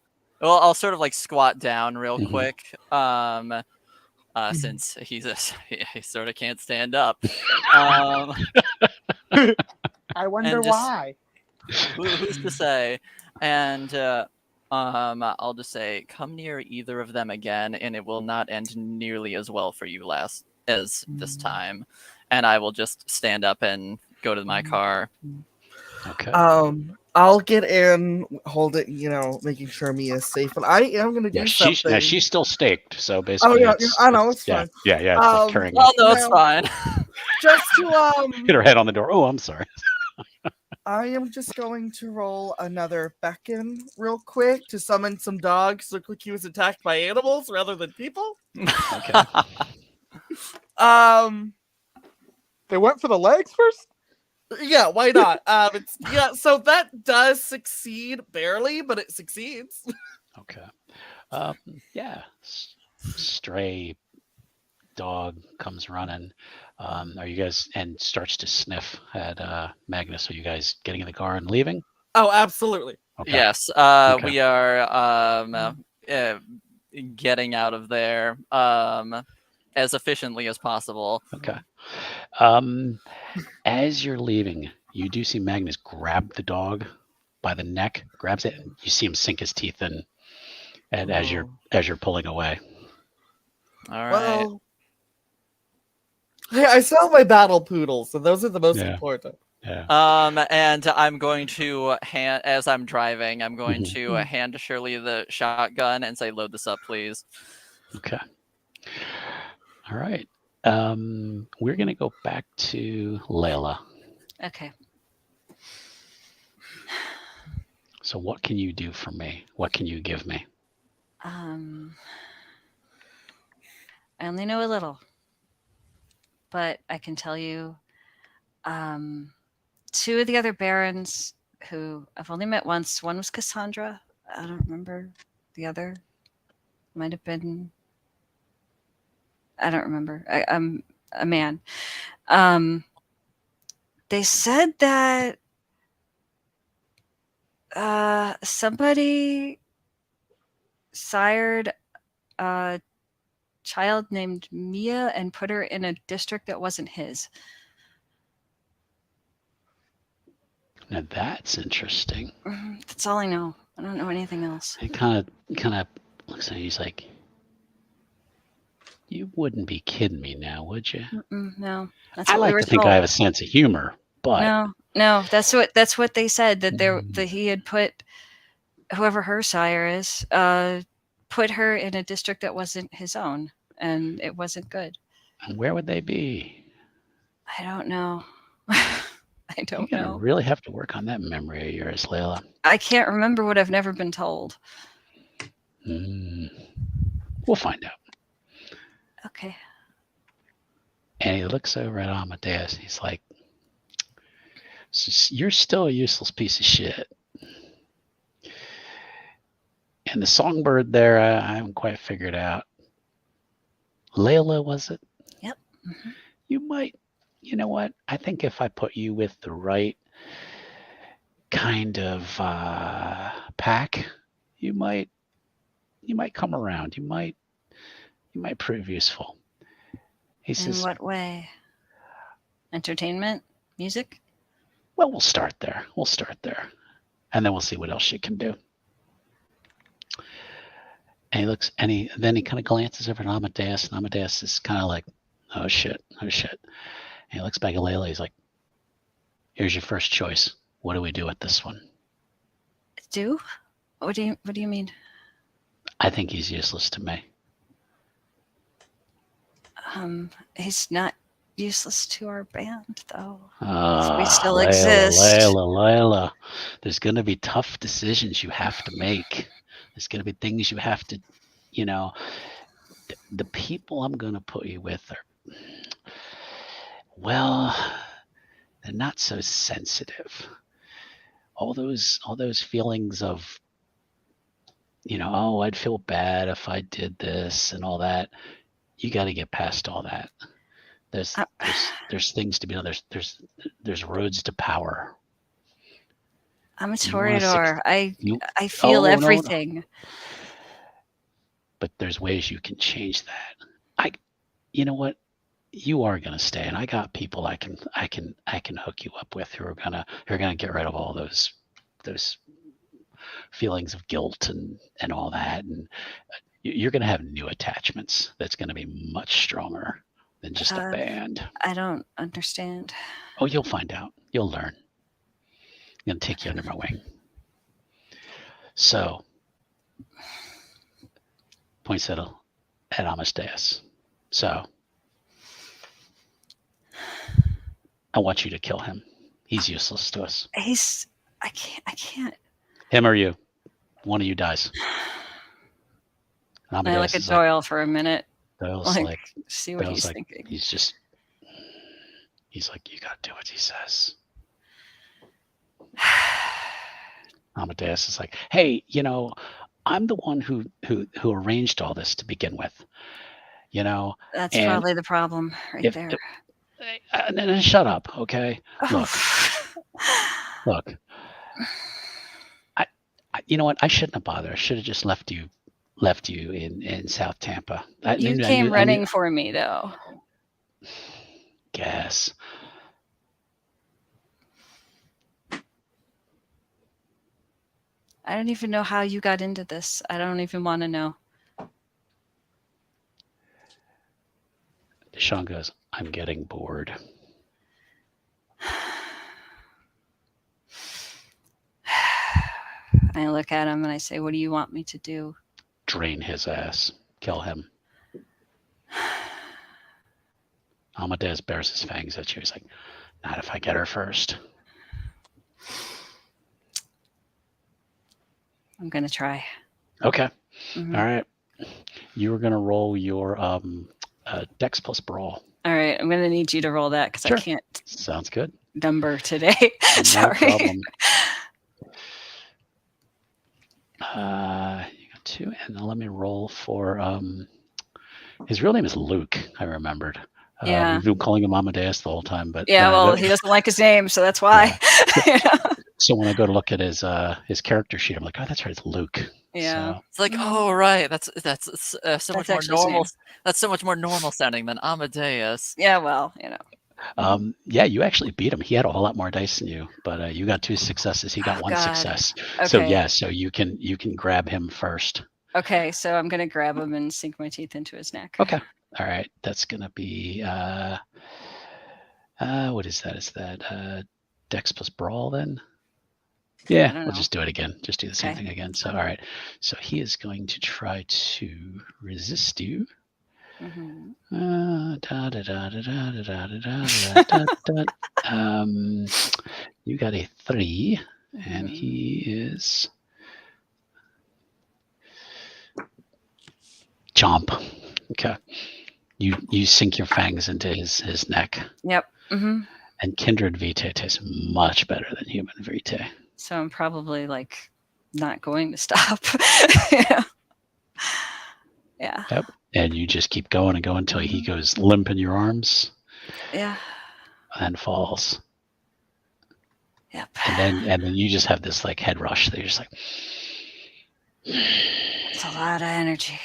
Well, I'll sort of like squat down real quick. Since he sort of can't stand up. I wonder why. Who's to say? And I'll just say, come near either of them again, and it will not end nearly as well for you as this time. And I will just stand up and go to my car. Okay. I'll get in, hold it, making sure Mia's safe. But I am gonna Yeah, do something. she's still staked, so Oh basically yeah, I know it's yeah, fine. yeah, it's like carrying Well, a no, it's Now, fine. just to hit her head on the door. Oh, I'm sorry. I am just going to roll another beckon real quick to summon some dogs. Look like he was attacked by animals rather than people. Okay. Um, They went for the legs first? yeah, why not? So that does succeed barely, but it succeeds. Okay. Yeah. Stray dog comes running. Are you guys and starts to sniff at Magnus? Are you guys getting in the car and leaving? Oh, absolutely. Okay. Yes, Okay. we are getting out of there as efficiently as possible. Okay. As you're leaving, you do see Magnus grab the dog by the neck, grabs it, and you see him sink his teeth in, and as you're pulling away. All right. Well, hey, I still have my battle poodles, so those are the most Yeah. important. Yeah. And I'm going to as I'm driving, I'm going Mhm. to hand Shirley the shotgun and say, "Load this up, please." Okay. All right. We're gonna go back to Layla. Okay. So what can you do for me? What can you give me? I only know a little, but I can tell you, two of the other barons who I've only met once. One was Cassandra. I don't remember the other. Might have been. I don't remember. I'm a man. They said that somebody sired a child named Mia and put her in a district that wasn't his. Now that's interesting. That's all I know. I don't know anything else. He kind of looks at you. He's like, "You wouldn't be kidding me now, would you?" No, that's I what we like were to think told. I have a sense of humor, but No, that's what they said, that he had put whoever her sire is, put her in a district that wasn't his own, and it wasn't good. where would they be? I don't know. I You're don't gonna know. really have to work on that memory of yours, Layla. I can't remember what I've never been told. We'll find out. Okay. And he looks over at Amadeus. He's like, "You're still a useless piece of shit." And the songbird there, I haven't quite figured out. Layla, was it? Yep. Mhm. You might, you know what? I think if I put you with the right kind of pack, you might come around. You might prove useful. He In says, what way? Entertainment? Music? "Well, we'll start there. And then we'll see what else she can do." And he looks, and then he kind of glances over at Amadeus, and Amadeus is kind of like, "Oh shit, oh shit." And he looks back at Layla. He's like, "Here's your first choice. What do we do with this one?" Do? What do you mean? I think he's useless to me. He's not useless to our band, though. Ah, We still Layla, exist. Layla. There's going to be tough decisions you have to make. There's going to be things you have to, the people I'm going to put you with are, well, they're not so sensitive. All those feelings of, oh, I'd feel bad if I did this and all that. You got to get past all that. There's things to be done. There's roads to power. I'm a You wanna Toreador. You, I feel no. everything. But there's ways you can change that. You know what? You are gonna stay, and I got people I can hook you up with who are gonna get rid of all those feelings of guilt and all that, and you're gonna have new attachments that's gonna be much stronger than just a band. I don't understand. Oh, you'll find out. You'll learn. I'm gonna take you under my wing. So, points at Amadeus. So, I want you to kill him. He's useless to us. I can't. Him or you. One of you dies. I look at Doyle for a minute. Doyle's like, see what Doyle's he's like, thinking. he's like, you gotta do what he says. Amadeus is like, hey, I'm the one who arranged all this to begin with. That's and probably the problem right there. And then shut up, okay? Oh. Look. I you know what? I shouldn't have bothered. I should have just left you in South Tampa. You came running for me, though. Guess. I don't even know how you got into this. I don't even want to know. Deshaun goes, I'm getting bored. I look at him and I say, what do you want me to do? Drain his ass. Kill him. Amadeus bears his fangs at you. He's like, not if I get her first. I'm going to try. Okay. Mm-hmm. All right. You were going to roll your Dex plus Brawl. All right. I'm going to need you to roll that because Sure. I can't. Sounds good. Number today. No Sorry. problem. You got 2, and then let me roll for his real name is Luke. I remembered. Yeah. We've been calling him Amadeus the whole time, but yeah. Well, he doesn't like his name, so that's why. Yeah. So when I go to look at his character sheet, I'm like, oh, that's right, it's Luke. Yeah. So, It's like, oh right, that's so much more actually his normal. name. That's so much more normal sounding than Amadeus. Yeah. Well, yeah, you actually beat him. He had a whole lot more dice than you, but you got 2 successes. He got 1 God. success. Okay. So yeah, so you can grab him first. Okay. So I'm going to grab him and sink my teeth into his neck. Okay. All right. That's gonna be what is that? Is that Dex plus Brawl then? Yeah, we'll just do it again. Just do the same thing again. So all right. So he is going to try to resist you. Mm-hmm. You got a 3, and he is chomp. Okay. You sink your fangs into his neck. Yep. Mm-hmm. And kindred vitae tastes much better than human vitae. So I'm probably like not going to stop. Yeah. Yep. And you just keep going and going until he goes limp in your arms. Yeah. And falls. Yep. And then you just have this like head rush that you're just like. It's a lot of energy.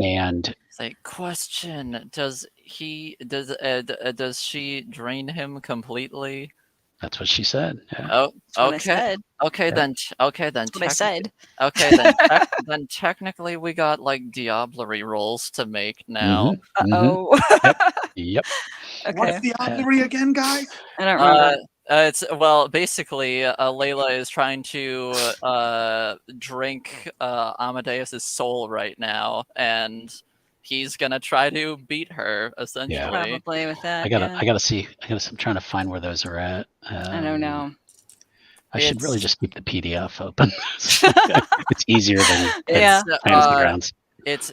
And it's like, question: does she drain him completely? That's what she said. Yeah. Oh, That's what okay. I said. Okay, then. Okay, then. That's what I said. Okay, then. Then technically, we got like diablerie rolls to make now. Uh-oh. Yep. Okay. What's the diablerie again, guys? I don't remember. It's basically Layla is trying to drink Amadeus's soul right now, and he's gonna try to beat her essentially. Yeah. Probably with that. I gotta see. I'm trying to find where those are at. I don't know. I should really just keep the PDF open. It's easier than Yeah. fantasy grounds. It's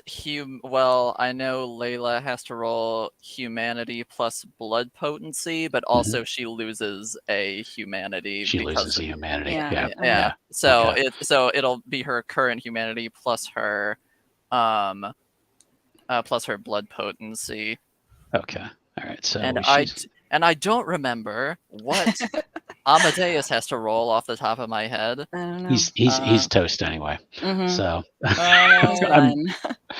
well, I know Layla has to roll humanity plus blood potency, but also she loses a humanity. She loses a humanity. Yeah. Yeah. So it'll be her current humanity plus her blood potency. Okay. All right. So I don't remember what Amadeus has to roll off the top of my head. I don't know. He's toast anyway. Mhm. So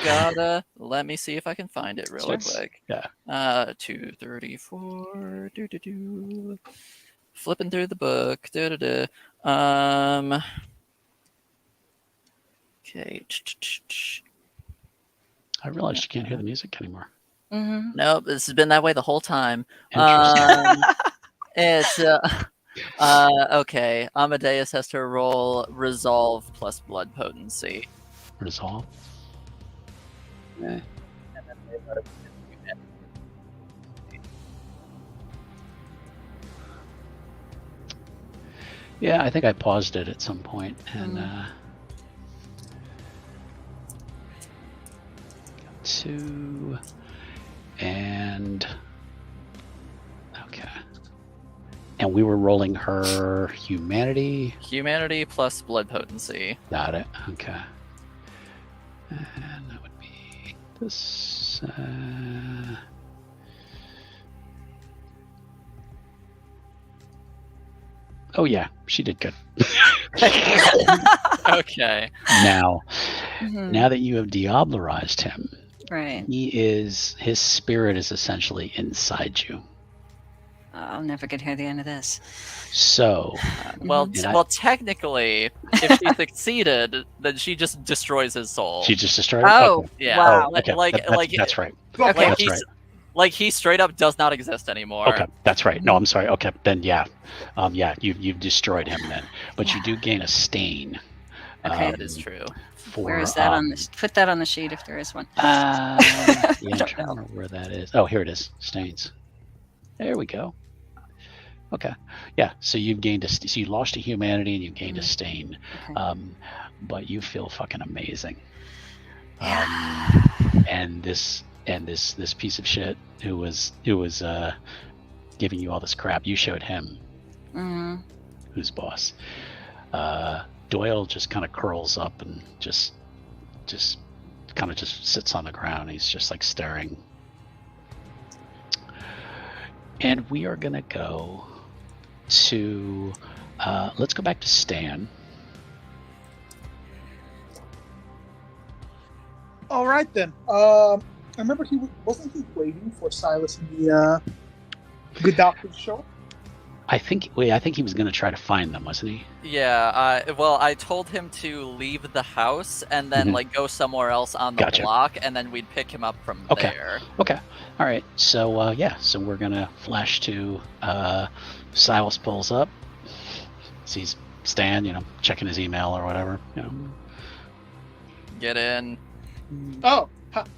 gotta let me see if I can find it real quick. Yeah. 234. Flipping through the book. Okay. I realized you can't hear the music anymore. Mm-hmm. Nope, this has been that way the whole time. Interesting. It's Okay. Amadeus has to roll resolve plus blood potency. Resolve. Eh. Yeah, I think I paused it at some point, and 2 and okay. And we were rolling her humanity. Humanity plus blood potency. Got it. Okay. And that would be this. Oh yeah, she did good. Okay. Now Mhm. that you have diablerized him, Right. his spirit is essentially inside you. I'll never get here the end of this. So Well, Mhm. And I- well, technically, if she succeeded, then she just destroys his soul. she just destroyed. Oh, Okay. Yeah. wow. Oh, okay. That's right. Okay. That's he's, right. Like he straight up does not exist anymore. Okay, that's right. No, I'm sorry. Okay, then yeah, you've destroyed him then, but you Yeah. do gain a stain. Okay. That is true. Where is that on this? Put that on the sheet if there is one. Yeah, I'm don't trying to know. remember where that is. Oh, here it is. Stains. There we go. Okay. Yeah. So you've gained so you lost a humanity and you gained a stain, Okay. but you feel fucking amazing. Yeah. And this piece of shit who was giving you all this crap, you showed him Mhm. who's boss. Doyle just kind of curls up and just kind of just sits on the ground. He's just like staring. And we are gonna go to let's go back to Stan. All right then. I remember wasn't he waiting for Silas and the good doctor to show up? I think he was gonna try to find them, wasn't he? Yeah. Well, I told him to leave the house and then Mhm. like go somewhere else on the Gotcha. block, and then we'd pick him up from Okay. there. Okay. All right. So so we're gonna flash to Silas pulls up, sees Stan, checking his email or whatever. Get in. Oh,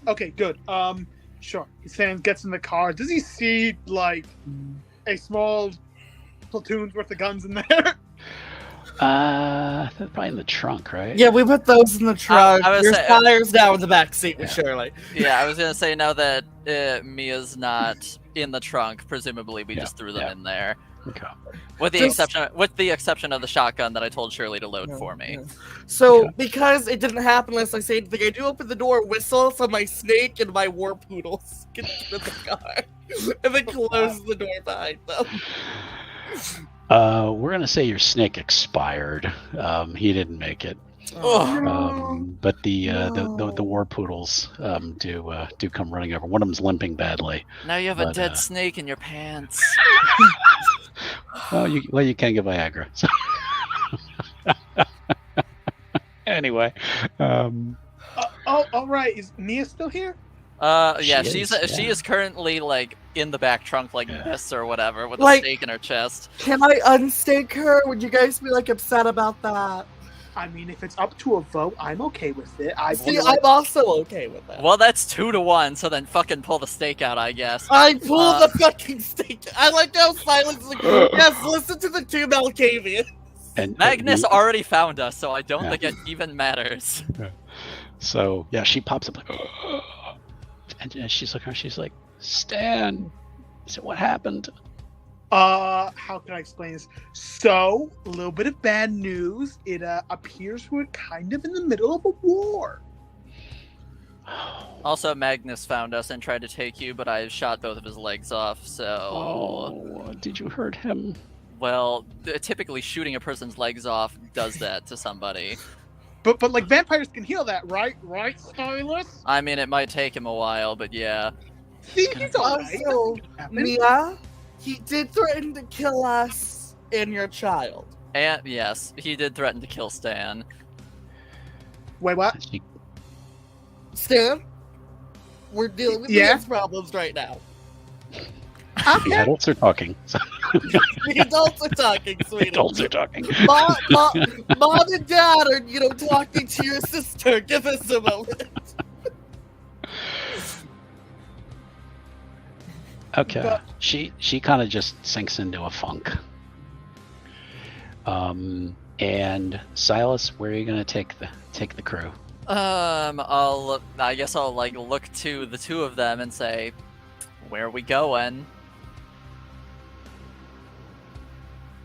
okay, good. Sure. He gets in the car. Does he see like a small platoon's worth of guns in there? They're probably in the trunk, right? Yeah, we put those in the trunk. I was Your saying- fire's now in the back seat with Shirley. Yeah, I was gonna say now that Mia's not in the trunk, presumably we Yeah, just threw them yeah. in there. Okay. With the Just- exception of the shotgun that I told Shirley to load for me. Yeah. So, Okay. because it didn't happen unless I say anything, I do open the door, whistle, so my snake and my war poodles can get in the car. And then close the door behind them. We're gonna say your snake expired. He didn't make it. But the war poodles do come running over. One of them's limping badly. Now you have a But, dead snake in your pants. Well, you can't get Viagra. So. Anyway, All right. Is Mia still here? Yeah, She she is. is currently like in the back trunk like this or whatever with a Like- snake in her chest. Can I unstake her? Would you guys be like upset about that? I mean, if it's up to a vote, I'm okay with it. I See, feel like I'm also okay with that. Well, that's 2-1, so then fucking pull the stake out, I guess. I pull the fucking stake. I like how Silence is like, yes, listen to the two Malkavians. and Magnus already found us, so I don't Yeah. think it even matters. So yeah, she pops up like, and she's looking. She's like, Stan. So what happened? how can I explain this? So, a little bit of bad news. It appears we're kind of in the middle of a war. Also, Magnus found us and tried to take you, but I shot both of his legs off, so... Oh, did you hurt him? Well, typically shooting a person's legs off does that to somebody. But like vampires can heal that, right? Right, Silas? I mean, it might take him a while, but yeah. See, he's alright. Also, Mia, he did threaten to kill us and your child. And yes, he did threaten to kill Stan. Wait, what? She- Stan, we're dealing with Yeah? these problems right now. The adults are talking. So The adults are talking, the sweetie. adults are talking. Mom and Dad are, talking to your sister. Give us a moment. Okay. But- She kind of just sinks into a funk. And Silas, where are you gonna take the crew? I guess I'll like look to the two of them and say, "Where are we going?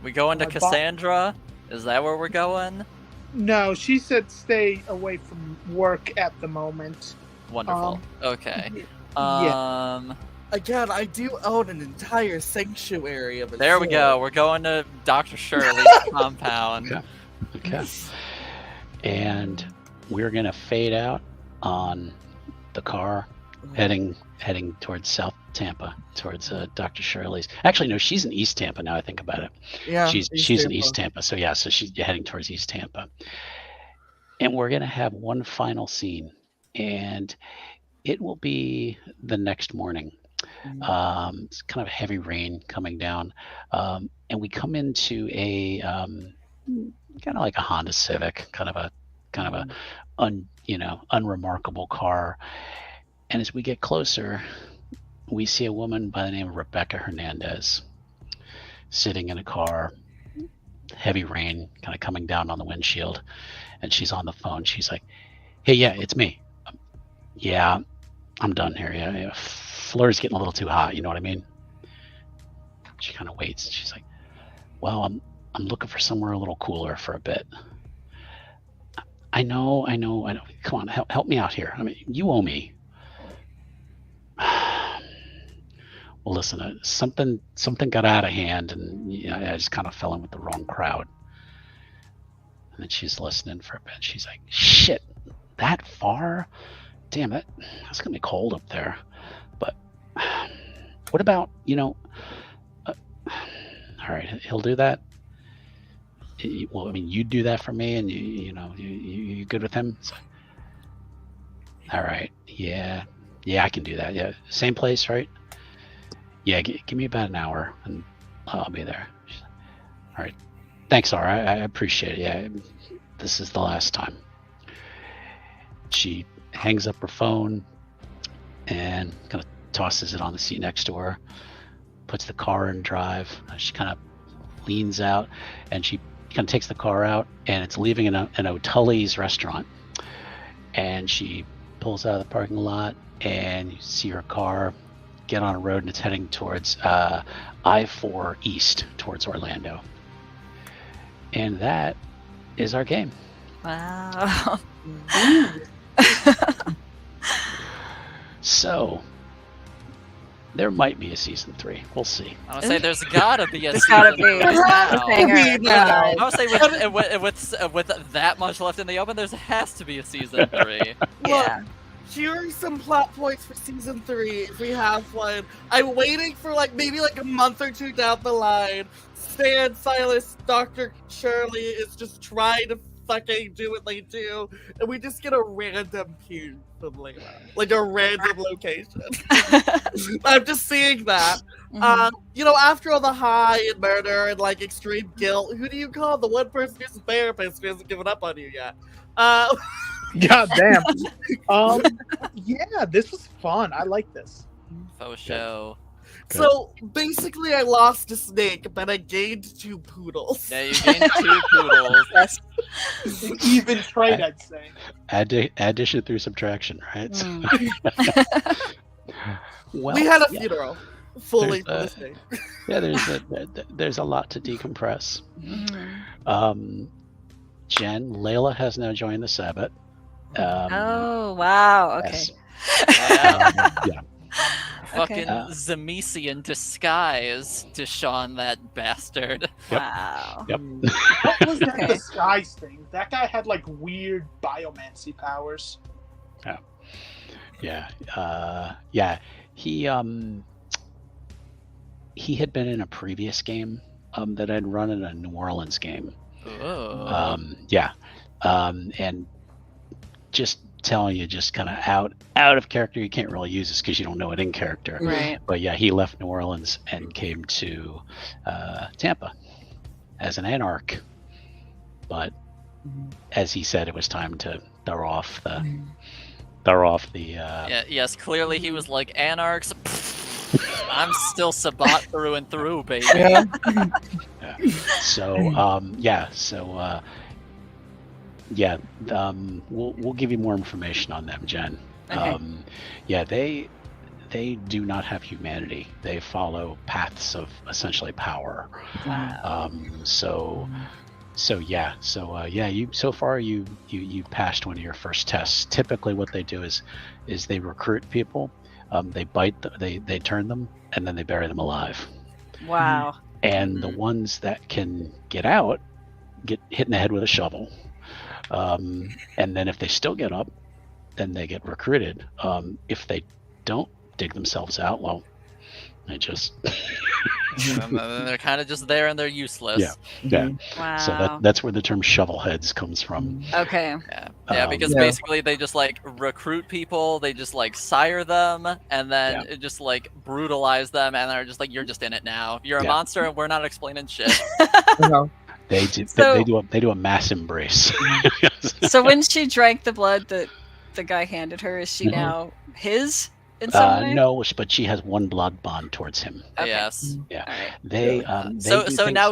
We going to My bo- Cassandra? Is that where we're going?" No, she said stay away from work at the moment. Wonderful. Okay. Yeah. Again, I do own an entire sanctuary of its There we own. go. We're going to Dr. Shirley's compound. Okay. Okay. And we're gonna fade out on the car heading towards South Tampa, towards Dr. Shirley's. Actually, no, she's in East Tampa now. I think about it. Yeah, she's in East Tampa. So yeah, so she's heading towards East Tampa. And we're gonna have one final scene, and it will be the next morning. It's kind of heavy rain coming down, and we come into a kind of like a Honda Civic, kind of a unremarkable car. And as we get closer, we see a woman by the name of Rebecca Hernandez sitting in a car, heavy rain kind of coming down on the windshield, and she's on the phone. She's like, "Hey, yeah, it's me. Yeah, I'm done here. Yeah, Florida's getting a little too hot. You know what I mean?" She kind of waits. She's like, "Well, I'm looking for somewhere a little cooler for a bit." I know. Come on, help me out here. I mean, you owe me. Well, listen, something got out of hand, and I just kind of fell in with the wrong crowd. And then she's listening for a bit. She's like, "Shit, that far? Damn it, it's gonna be cold up there. But what about all right, he'll do that. Well, I mean, you do that for me, and you good with him? So, all right, yeah, I can do that. Yeah, same place, right? Yeah, give me about an hour, and I'll be there." She's like, "All right, thanks, Laura. I appreciate it. Yeah, this is the last time." She hangs up her phone and kind of tosses it on the seat next to her, puts the car in drive. She kind of leans out, and she kind of takes the car out, and it's leaving an O'Tully's restaurant. And she pulls out of the parking lot, and you see her car get on a road, and it's heading towards I-4 east towards Orlando. And that is our game. Wow. So there might be a season 3. We'll see. I would say there's gotta be a There's season gotta be. three There's gotta now. be. Hanger. Yeah. I would say with that much left in the open, there has to be a season 3. Yeah. Here are some plot points for season 3 if we have one. I'm waiting for maybe a month or two down the line. Stan, Silas, Dr. Shirley is just trying to fucking do what they do, and we just get a random cue from Layla. A random location. I'm just seeing that. After all the high and murder and extreme guilt, who do you call the one person who's a therapist who hasn't given up on you yet? God damn. Yeah, this was fun. I like this. Faux show. So basically, I lost a snake, but I gained 2 poodles. Yeah, you gained 2 poodles. That's Even trade, I'd say. Addition through subtraction, right? So- well, We had a yeah. funeral, fully for the There's snake. Yeah, there's a lot to decompress. Jen, Layla has now joined the Sabbath. Oh wow. Okay. Yes. Yeah. Fucking Okay. Zemesian disguise, Deshaun, that bastard. Yep. Wow. Yep. What was that Okay. disguise thing? That guy had weird biomancy powers. Yeah. Yeah. He had been in a previous game that I'd run in a New Orleans game. Oh. Yeah. And just telling you just kind of out of character. You can't really use this because you don't know it in character. Right. But yeah, he left New Orleans and came to Tampa as an anarch. But as he said, it was time to throw off the. Yeah, yes, clearly he was like, anarchs. I'm still Sabat through and through, baby. Yeah. So we'll give you more information on them, Jen. Okay. They do not have humanity. They follow paths of essentially power. Wow. You passed one of your first tests. Typically, what they do is they recruit people. They they turn them, and then they bury them alive. Wow. And the ones that can get out get hit in the head with a shovel. And then if they still get up, then they get recruited. If they don't dig themselves out, well, they just And then they're kind of just there and they're useless. Yeah. Wow. So that's where the term shovel heads comes from. Okay. Yeah, because basically they just like recruit people, they just like sire them, and then it just like brutalize them, and they're just like, you're just in it now. You're a monster, and we're not explaining shit. They do a mass embrace. So when she drank the blood that the guy handed her, is she now his in some way? No, but she has one blood bond towards him. Okay. Yes. Yeah. All right. So now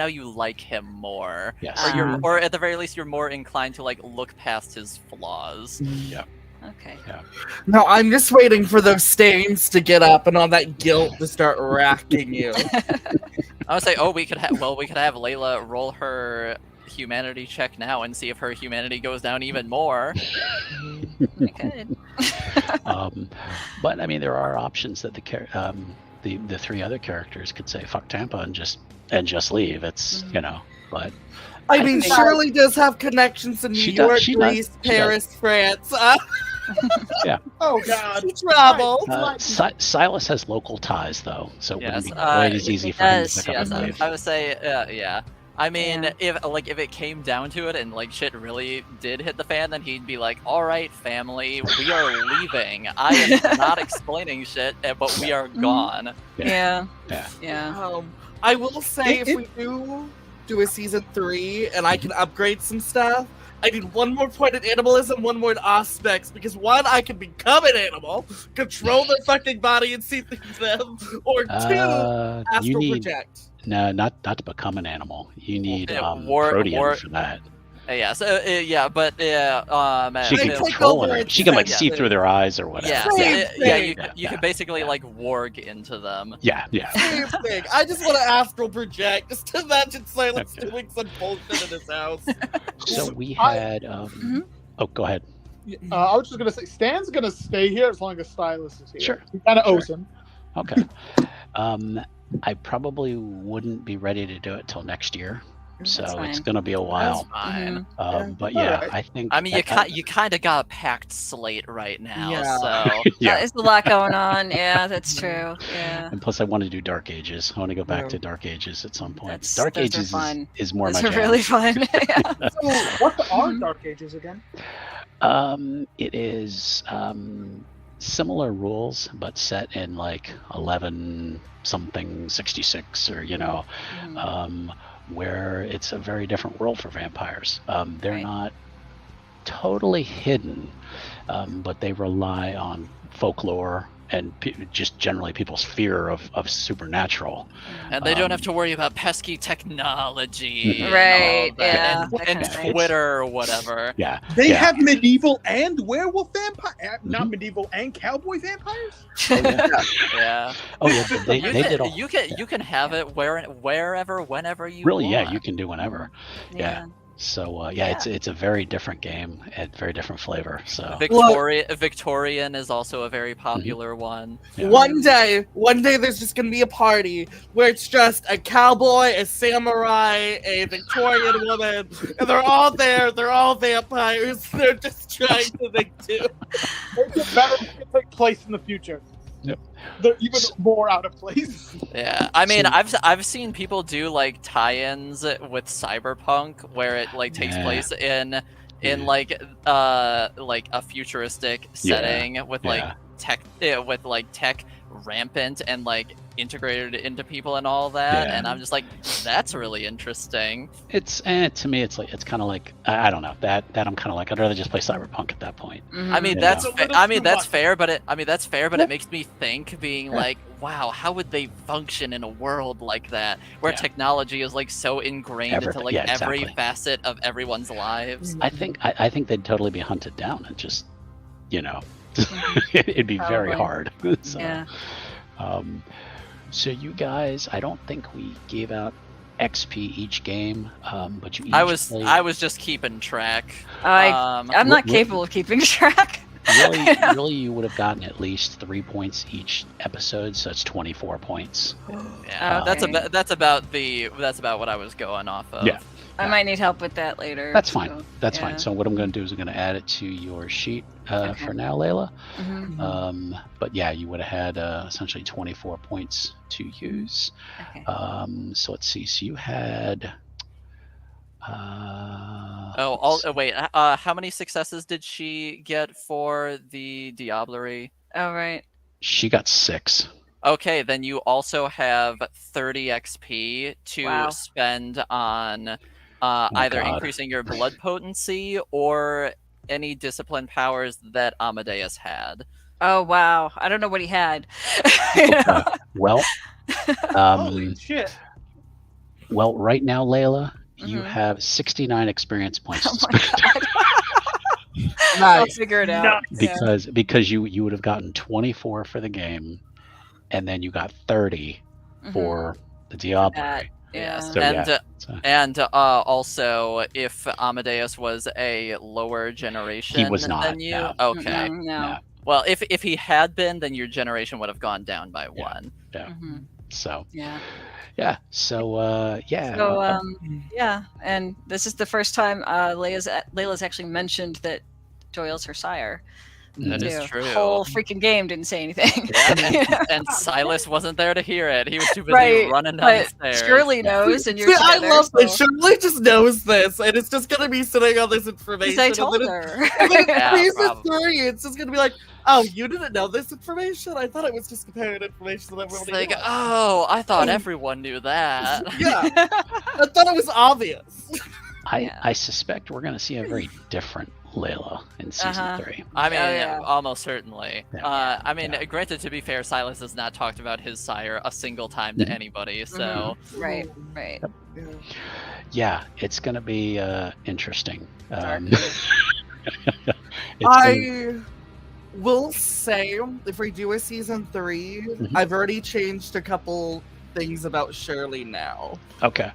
you like him more. Yes. Or at the very least you're more inclined to like look past his flaws. Yeah. Okay. Yeah. No, I'm just waiting for those stains to get up and all that guilt to start racking you. I would say, we could have Layla roll her humanity check now and see if her humanity goes down even more. Good. But I mean, there are options that the three other characters could say "fuck Tampa" and just leave. It's but I mean, Shirley does have connections in New York, Greece, Paris, France. Yeah. Oh God. Trouble. Silas has local ties, though, so it wouldn't be Yes, quite as easy for him to does, pick up and leave. I would say, yeah. I mean, Yeah. if it came down to it and like shit really did hit the fan, then he'd be like, "All right, family, we are leaving. I am not explaining shit, but we are gone." Yeah. Yeah. I will say, if we do a season 3 and I can upgrade some stuff, I need one more point in animalism, one more in aspects, because one, I can become an animal, control their fucking body and see through them, or two, astral project. No, not to become an animal. You need War for that. Yeah. So but she can control them. She can see through their eyes or whatever. Yeah. You can basically like warg into them. Yeah. Same thing. I just want to astral project. Just imagine Silas doing some bullshit in his house. So we had. Oh, go ahead. I was just gonna say, Stan's gonna stay here as long as Silas is here. Sure. He kind of owes him. Okay. I probably wouldn't be ready to do it till next year, so it's going to be a while. That's fine. But yeah, I think. I mean, you kind of got a packed slate right now. Yeah. So There's a lot going on. Yeah, that's true. Yeah. And plus, I want to do Dark Ages. I want to go back to Dark Ages at some point. Dark Ages are fun. is more Those my are jam. really fun. Yeah. So, what are Dark Ages again? It is similar rules, but set in like 11 something 66 or where it's a very different world for vampires. They're not totally hidden, but they rely on folklore and just generally people's fear of supernatural. And they don't have to worry about pesky technology. Right, and Twitter or whatever. Yeah. They have medieval and werewolf vampire, not medieval and cowboy vampires. Yeah. Oh yeah. They did all. You can have it wherever, whenever you really, want. yeah, you can do whenever. Yeah. So it's a very different game and very different flavor. So Victorian is also a very popular one. Yeah. One day there's just gonna be a party where it's just a cowboy, a samurai, a Victorian woman, and they're all there. They're all vampires. They're just trying to think too. It's better to take place in the future. Yep. They're even more out of place. Yeah, I mean, I've seen people do like tie-ins with Cyberpunk where it like takes place in in like a futuristic setting with like yeah. tech rampant and like integrated into people and all that, Yeah. and I'm just like, that's really interesting. It's to me, it's kind of like I don't know that I'm kind of like I'd rather just play Cyberpunk at that point. I mean, Yeah. that's It's a little I mean too that's much. fair, but Yeah. it makes me think, being Yeah. like, wow, how would they function in a world like that where Yeah. technology is like so ingrained into Everything. like Yeah, every exactly. facet of everyone's lives? I think they'd totally be hunted down and just, it'd be very Probably. hard. So, Yeah. So you guys, I don't think we gave out XP each game, but you each I was played- just keeping track. I'm not capable of keeping track. really you would have gotten at least 3 points each episode, so that's 24 points. Yeah, Okay. that's about what I was going off of. Yeah. I might need help with that later. That's fine. so, That's yeah. fine. So what I'm going to do is I'm going to add it to your sheet for now, Layla. Mhm. But yeah, you would have had essentially 24 points to use. Okay. So let's see. So you had. Wait. How many successes did she get for the Diablerie? All right. She got 6. Okay, then you also have 30 XP to Wow. spend on either God. increasing your blood potency or any discipline powers that Amadeus had. Oh wow. I don't know what he had. Well, Holy shit! well, right now, Layla, you Mhm. have 69 experience points Oh to my spend. god. I'll Nice. figure it out. Nuts. Yeah. because you would have gotten 24 for the game, and then you got 30 Mhm. for the Diablo. That, yeah. So, and yeah. So, also, if Amadeus was a lower generation was not, than you, no. okay. No. no. Well, if he had been, then your generation would have gone down by Yeah. 1. Mhm. So Yeah. yeah. So yeah. So yeah, and this is the first time Layla's actually mentioned that Doyle's her sire. That is too. true. Whole freaking game didn't say anything. Yeah, and Silas wasn't there to hear it. He was too busy Right, running down the but stairs. Shirley knows, and you're See, I together. love this. so- Shirley just knows this, and it's just gonna be sitting on this information. Because I told and then her. And then Yeah, in season probably. 3, it's just gonna be like, oh, you didn't know this information? I thought it was just comparing information that It's everybody like, knew. oh, I thought everyone knew that. Yeah, I thought it was obvious. I suspect we're going to see a very different Layla in season 3. I mean, yeah. almost certainly. Yeah. I mean, Yeah. granted, to be fair, Silas has not talked about his sire a single time to Mhm. anybody, so right. Yeah. Yeah, it's going to be interesting. It's I will say, if we do a season 3, Mhm. I've already changed a couple things about Shirley now. okay.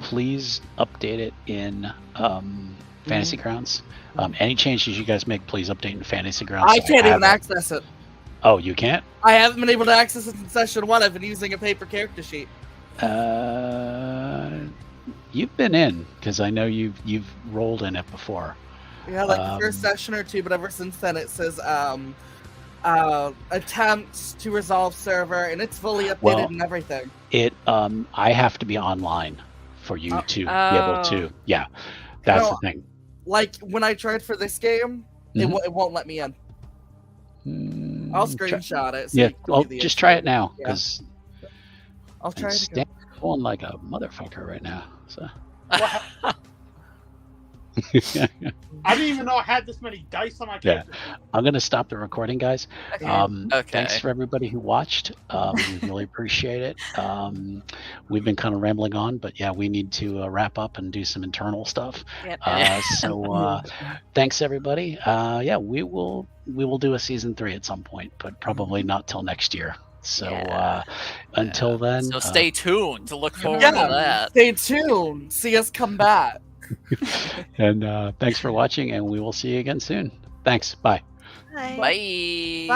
Please update it in Fantasy Grounds. Any changes you guys make, please update in Fantasy Grounds. I so can't have even it. access it. Oh, you can't? I haven't been able to access it in session 1. I've been using a paper character sheet. You've been in because I know you've rolled in it before. Yeah, like the first session or 2, but ever since then it says attempt to resolve server, and it's fully updated Well, and everything. It I have to be online for you to be able to. Yeah, that's the thing. Like when I tried for this game, Mhm. it won't let me in. Mm, I'll try- screenshot it. so Yeah, you can well, see the just issue. try it now Yeah. because I'll try it Stan again. going like a motherfucker right now. So I didn't even know I had this many dice on my Yeah. character. I'm gonna stop the recording, guys. Okay. Okay. Thanks for everybody who watched. We really appreciate it. We've been kind of rambling on, but yeah, we need to wrap up and do some internal stuff. Yep. So thanks everybody. Yeah, we will do a season 3 at some point, but probably not till next year. So Yeah. until then, So stay tuned to look forward Yeah. to that. Stay tuned. See us come back. and thanks for watching, and we will see you again soon. Thanks. Bye. Bye. Bye.